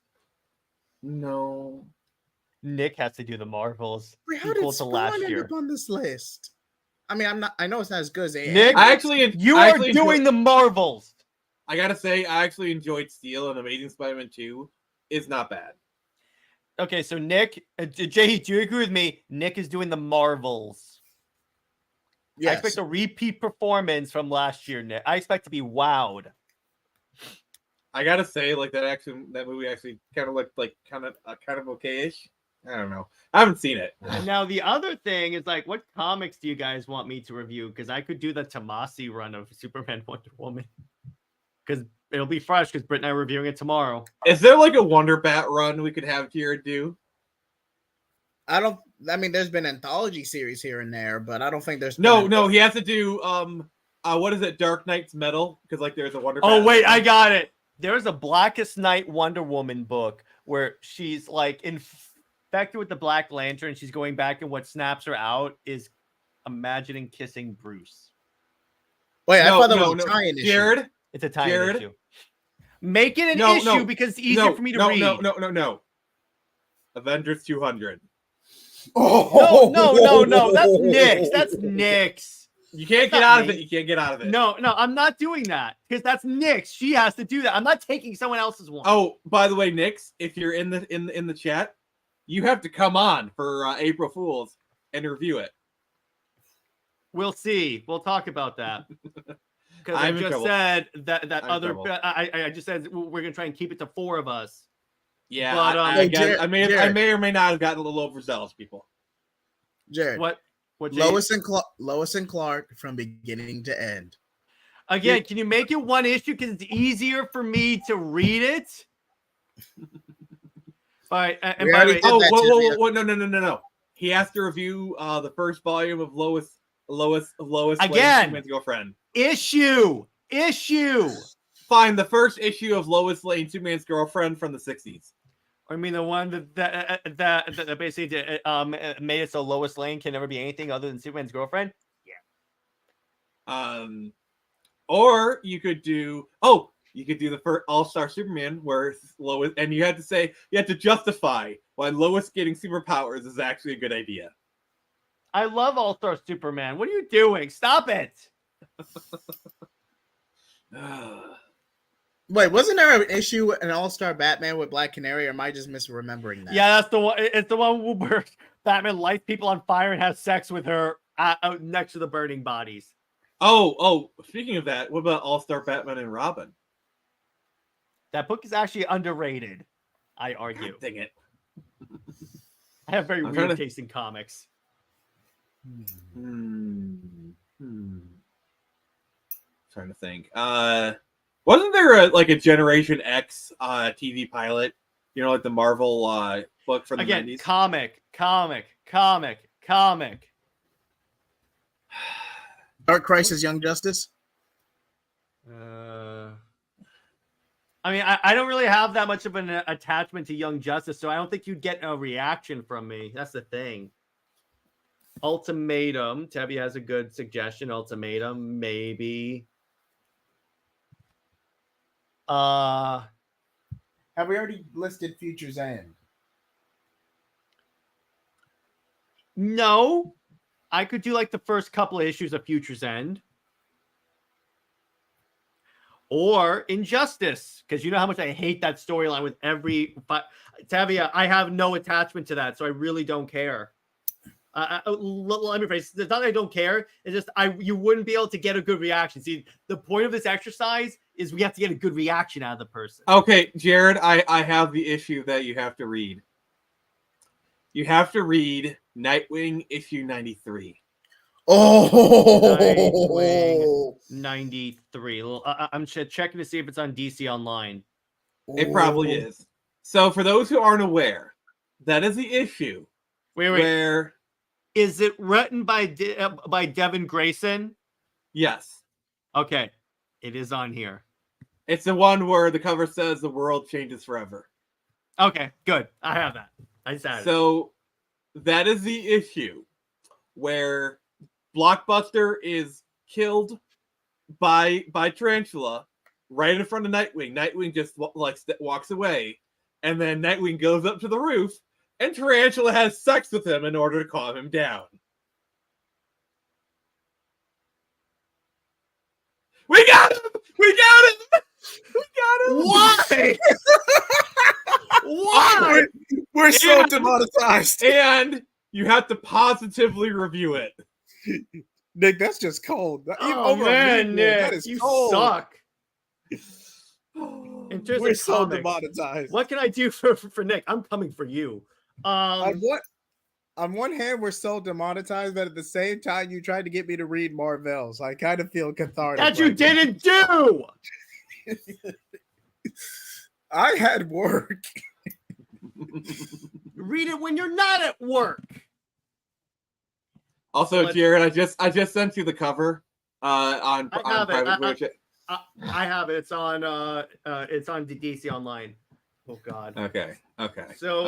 No. Nick has to do the Marvels. Wait, how Equal did to last Spawn end year. up on this list? I mean, I know it's not as good as Nick, I actually, You I are actually doing the Marvels. I gotta say, I actually enjoyed Steel and Amazing Spider-Man 2. It's not bad. Okay, so Nick, Jay, do you agree with me? Nick is doing the Marvels. I Yes. expect a repeat performance from last year, Nick. I expect to be wowed. I gotta say, like that movie actually kind of looked like kind of okay-ish. I don't know. I haven't seen it. And now the other thing is like, what comics do you guys want me to review? Because I could do the Tomasi run of Superman Wonder Woman. Because it'll be fresh because Britt and I are reviewing it tomorrow. Is there like a Wonder Bat run we could have Jared do? I mean, there's been anthology series here and there, but I don't think there's No, he has to do what is it, Dark Knight's Metal? Because like there's a Wonder Oh, Bat wait, run. I got it. There's a Blackest Night Wonder Woman book where she's like infected with the Black Lantern. She's going back, and what snaps her out is imagining kissing Bruce. Wait, I No, thought that no, was a no. tie-in issue. Jared, It's a tie Jared? issue. Make it an No, issue no, because it's easier for me to read. No. Avengers 200. No. That's Nick's. That's Nick's. You can't That's get not out of me. it. You can't get out of it. No, I'm not doing that because that's Nick's. She has to do that. I'm not taking someone else's one. Oh, by the way, Nix, if you're in the chat, you have to come on for April Fools and review it. We'll see. We'll talk about that. Because I I'm in just trouble. said that I'm in other. trouble. I just said we're gonna try and keep it to 4 of us. Yeah, But, I may Jared. or may not have gotten a little overzealous, people. Jared, What? Jay? Lois and Clark from beginning to end. Again, can you make it one issue because it's easier for me to read it? All right, and We by the already way, did that. Whoa, no. He has to review the first volume of Lois Lane, Again. Superman's girlfriend. issue. Fine, the first issue of Lois Lane, Superman's girlfriend from the 60s. I mean, the one that basically made it so Lois Lane can never be anything other than Superman's girlfriend. Or you could do the first All-Star Superman where Lois, and you had to justify why Lois getting superpowers is actually a good idea. I love All-Star Superman. What are you doing? Stop it. Wait, wasn't there an issue, an All-Star Batman with Black Canary, or am I just misremembering that? Yeah, that's the one. It's the one where Batman lights people on fire and has sex with her out next to the burning bodies. Oh, speaking of that, what about All-Star Batman and Robin? That book is actually underrated, I argue. God dang it. I have very I'm trying weird to- taste in comics. Trying to think. Wasn't there a Generation X TV pilot? You know, like the Marvel book from the Again, 90s? comic. Dark Crisis, Young Justice. I mean, I don't really have that much of an attachment to Young Justice, so I don't think you'd get a reaction from me. That's the thing. Ultimatum. Tebby has a good suggestion. Ultimatum, maybe. Have we already listed Future's End? No. I could do like the first couple of issues of Future's End. Or Injustice, because you know how much I hate that storyline with every... Tavia, I have no attachment to that, so I really don't care. Let me phrase. It's not that I don't care. It's just you wouldn't be able to get a good reaction. See, the point of this exercise is we have to get a good reaction out of the person. Okay, Jared, I have the issue that you have to read. You have to read Nightwing issue 93. Oh, Nightwing 93. I'm checking to see if it's on DC Online. It probably is. So for those who aren't aware, that is the issue where... Is it written by Devin Grayson? Yes. Okay. It is on here. It's the one where the cover says the world changes forever. Okay, good. I have that. I just added it. So that is the issue where Blockbuster is killed by Tarantula right in front of Nightwing. Nightwing just walks away, and then Nightwing goes up to the roof, and Tarantula has sex with him in order to calm him down. We got him! We got him! We got him! Why? Why? We're so demonetized. And you have to positively review it. Nick, that's just cold. Oh man, Nick, that is you cold. suck. In terms We're of so comics, demonetized. what can I do for Nick? I'm coming for you. On one hand, we're so demonetized, but at the same time, you tried to get me to read Marvel, so I kind of feel cathartic. That you didn't do. I had work. Read it when you're not at work. Also, Jared, I just sent you the cover on I have it. It's on the DC Online. Oh God. Okay. So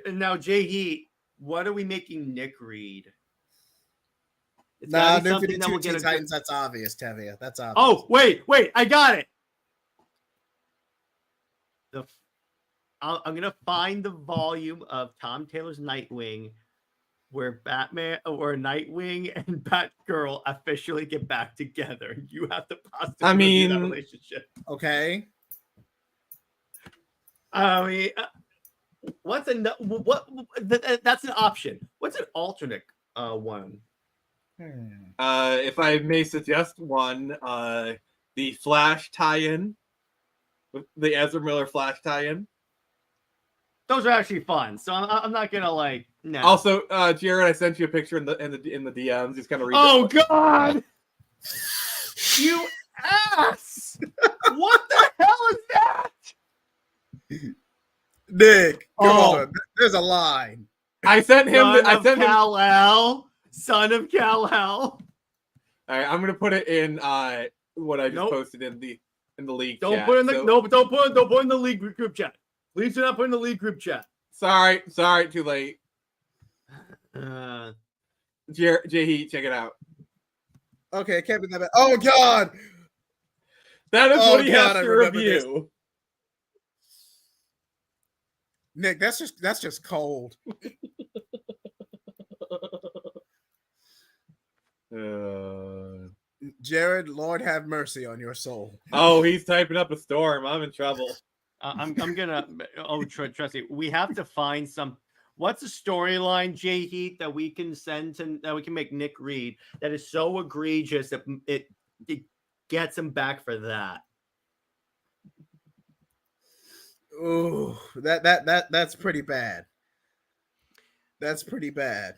now JJheat, what are we making Nick read? It's Nah, gotta be New something that will get 52 a Titans. That's obvious, Tevia. That's obvious. Oh wait, I got it. I'm gonna find the volume of Tom Taylor's Nightwing where Nightwing and Batgirl officially get back together. You have to positively review that relationship. Okay. I mean, that's an option. What's an alternate one? If I may suggest one, the Flash tie-in, the Ezra Miller Flash tie-in. Those are actually fun, so I'm not gonna no. Also, Jared, I sent you a picture in the DMs. He's kind of read. Oh God! You ass! What the hell is that? Nick, come on. There's a line. I sent him. Kal-El, son of Kal-El. All right, I'm gonna put it in what I just posted in the league. Don't chat. put in the don't put in the league group chat. Please do not put in the league group chat. Sorry, too late. JJheat, check it out. Okay, it can't be that bad. Oh God, that is what he has to review. This. Nick, that's just cold. Jared, Lord have mercy on your soul. Oh, he's typing up a storm. I'm in trouble. I'm gonna. Oh, trust me. We have to find some. What's a storyline, JJheat, that we can that we can make Nick read that is so egregious that it gets him back for that. Ooh, that's pretty bad. That's pretty bad.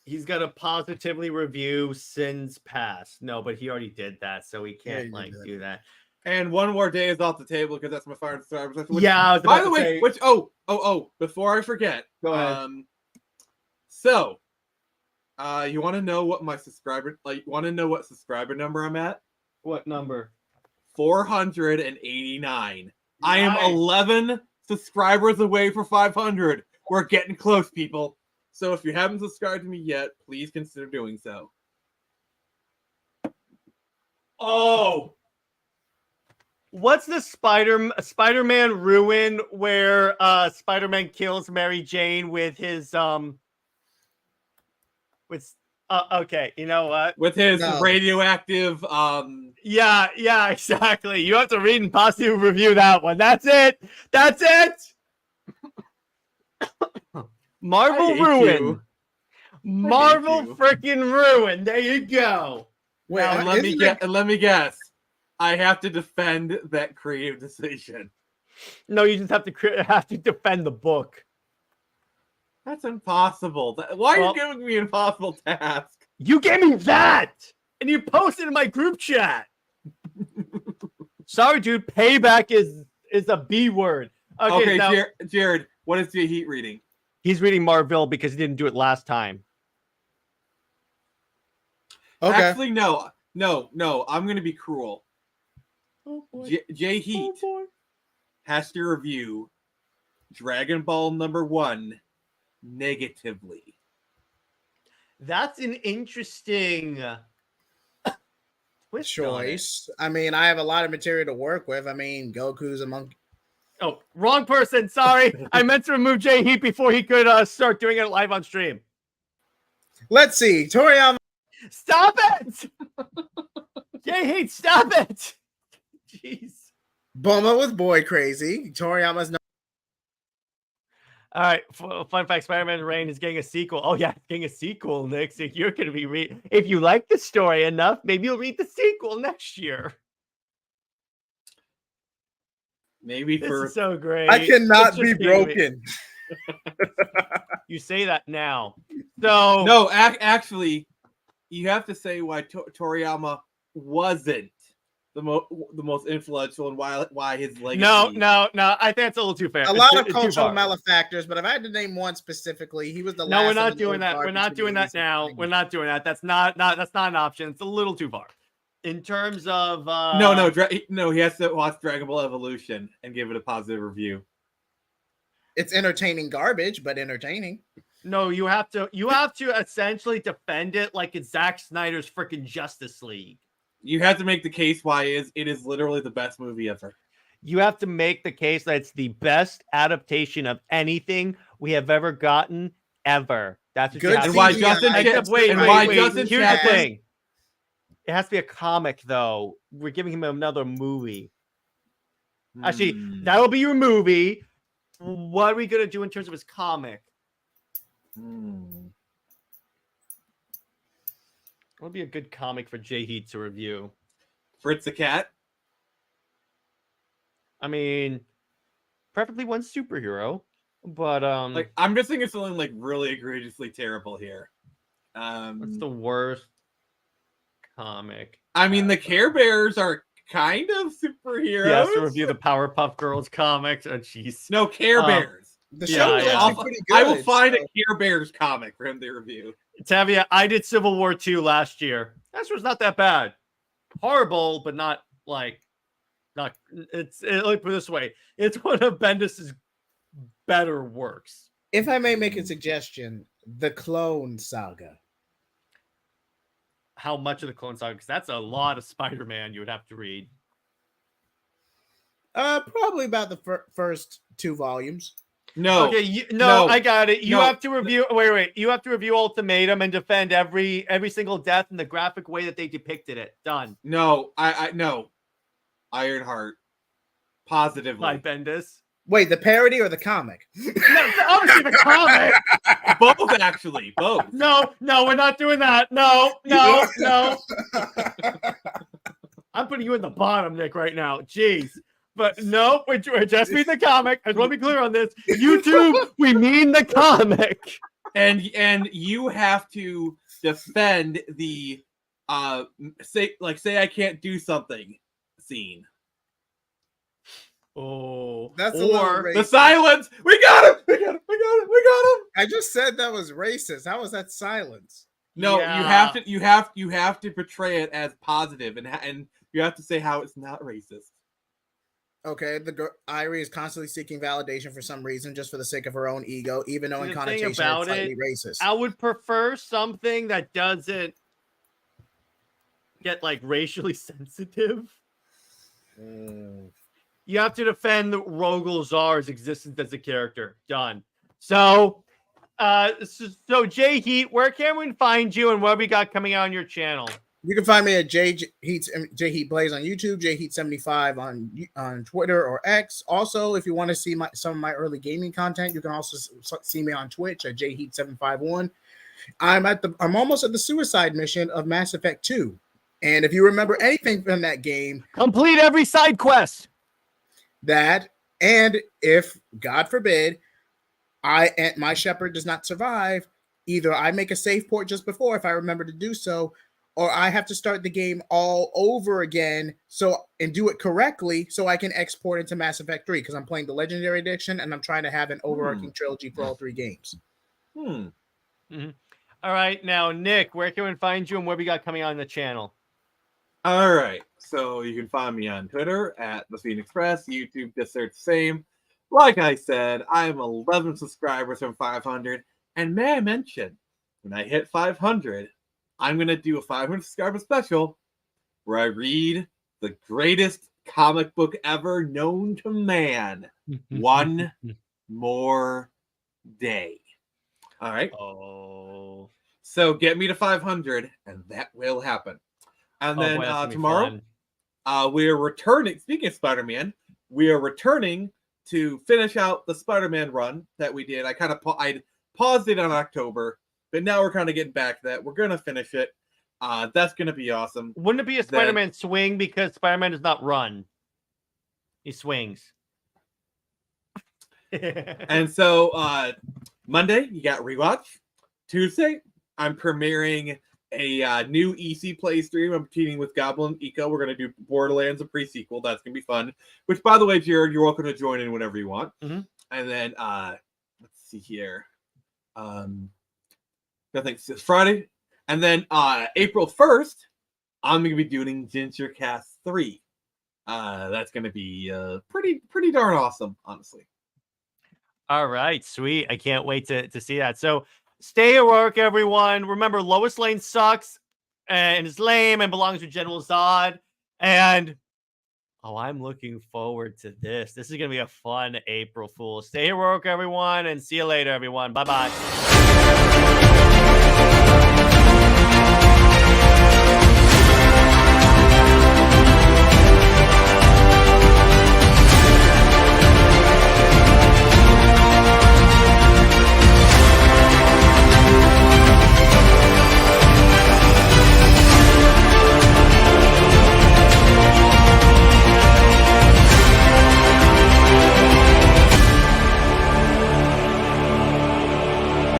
He's gonna positively review Sins Past. No, but he already did that, so he Yeah, can't he like did that. do that. And one more day is off the table because that's my fire and subscribers. Yeah, I was By about the to way, say- which before I forget, Go ahead. So, you want to know what my subscriber You want to know what subscriber number I'm at? What number? 489. I am Nice. 11 subscribers away for 500. We're getting close, people. So if you haven't subscribed to me yet, please consider doing so. Oh, what's the Spider-Man ruin where Spider-Man kills Mary Jane with his okay, you know what? With his No. radioactive Yeah, exactly. You have to read and possibly review that one. That's it. That's it. Marvel I hate ruin. you. Marvel you. freaking ruin. There you go. Wait, and let me isn't get it- and let me guess. I have to defend that creative decision. No, you just have to defend the book. That's impossible. Why are Well- you giving me an impossible task? You gave me that, and you posted in my group chat. Sorry, dude. Payback is a B word. Okay, now, Jared, what is JJheat reading? he's reading Marvel because he didn't do it last time. Okay. Actually, no. I'm going to be cruel. Oh boy. JJheat has to review Dragon Ball #1 negatively. That's an interesting twist on it. Choice. I mean, I have a lot of material to work with. I mean, Goku's a monkey. Oh, wrong person. Sorry. I meant to remove JJheat before he could start doing it live on stream. Let's see. Toriyama. Stop it! JJheat, stop it! Jeez. Bulma with Boy Crazy. Toriyama's no. All right. Fun fact: Spider-Man Reign is getting a sequel. Oh yeah, it's getting a sequel, Nick. So you're gonna be if you like the story enough, maybe you'll read the sequel next year. Maybe This for is so great. I cannot It's be just getting me- broken. You say that now. So no, actually, you have to say why Toriyama wasn't the most influential and why his legacy. no. I think that's a little too fair. A lot of It's too cultural far. malefactors, but if I had to name one specifically, he was the last. No, we're of not the doing old that. We're guard not between doing the that 80s now. and We're 90s. not doing that. That's not an option. It's a little too far. In terms of No, he has to watch Dragon Ball Evolution and give it a positive review. It's entertaining garbage, but entertaining. No, you have to essentially defend it like it's Zack Snyder's freaking Justice League. You have to make the case why it is literally the best movie ever. You have to make the case that it's the best adaptation of anything we have ever gotten ever. That's what Good you have And to why CGI. Justin Except, wait, and wait, why wait. Justin Here's the Chapman- thing. It has to be a comic, though. We're giving him another movie. Actually, that'll be your movie. What are we gonna do in terms of his comic? What would be a good comic for JJheat to review? Fritz the Cat. I mean, preferably one superhero, but Like I'm just thinking something like really egregiously terrible here. what's the worst comic? I mean, the Care Bears are kind of superheroes. He has to review the Powerpuff Girls comics. Oh, jeez. No, Care Bears. The Yeah, show was yeah. actually pretty good. I will find so- a Care Bears comic for him to review. Tavia, I did Civil War 2 last year. That was not that bad. Horrible, but not. Let me put it this way. It's one of Bendis's better works. If I may make a suggestion, the Clone Saga. How much of the Clone Saga? Because that's a lot of Spider-Man you would have to read. Probably about the first 2 volumes. No, Okay, no, I got it. You no. have to review. Wait. You have to review Ultimatum and defend every single death in the graphic way that they depicted it. Done. no, I no. Ironheart, positively. By Bendis. Wait, the parody or the comic? No, obviously the comic. Both actually, both. No, we're not doing that. No. I'm putting you in the bottom, Nick, right now. Jeez. But no, we just mean the comic. I just want to be clear on this. YouTube, we mean the comic. And you have to defend the say I can't do something scene. Oh, That's a little or racist. The silence. We got him. We got him. I just said that was racist. How was that silence? No, Yeah. you have to portray it as positive, and you have to say how it's not racist. Okay, Irie is constantly seeking validation for some reason, just for the sake of her own ego, even though in The thing connotation it's about slightly it, racist. I would prefer something that doesn't get like racially sensitive. You have to defend Rogol Czar's existence as a character. Done. So JJheat, where can we find you and what we got coming out on your channel? You can find me at JJheat Plays on YouTube, JJheat75 on Twitter or X. Also, if you want to see some of my early gaming content, you can also see me on Twitch at JJheat751. I'm almost at the suicide mission of Mass Effect 2. And if you remember anything from that game, Complete every side quest. And if, God forbid, my shepherd does not survive, either I make a save port just before if I remember to do so, or I have to start the game all over again and do it correctly so I can export into Mass Effect 3 because I'm playing the Legendary Edition and I'm trying to have an overarching trilogy for all 3 games. Mm-hmm. All right, now Nick, where can we find you and what we got coming on the channel? All right, so you can find me on Twitter at The Phoenix Press, YouTube, just search same. Like I said, I am 11 subscribers from 500, and may I mention, when I hit 500, I'm going to do a 500 subscriber special where I read the greatest comic book ever known to man. One more day. All right? Oh. So get me to 500, and that will happen. And then boy, that's tomorrow, we are returning. Speaking of Spider-Man, we are returning to finish out the Spider-Man run that we did. I paused it on October, but now we're kind of getting back to that. We're going to finish it. That's going to be awesome. Wouldn't it be a Spider-Man swing because Spider-Man does not run? He swings. And so Monday, you got Rewatch. Tuesday, I'm premiering a new EC Play stream. I'm teaming with Goblin Eco. We're going to do Borderlands, a pre-sequel. That's going to be fun. Which, by the way, Jared, you're welcome to join in whenever you want. Mm-hmm. And then, let's see here. Nothing. It's Friday. And then April 1st, I'm going to be doing Gingercast 3. That's going to be pretty darn awesome, honestly. All right, sweet. I can't wait to see that. So stay heroic, everyone. Remember, Lois Lane sucks and is lame and belongs to General Zod. And I'm looking forward to this. This is going to be a fun April Fool. Stay heroic, everyone, and see you later, everyone. Bye-bye.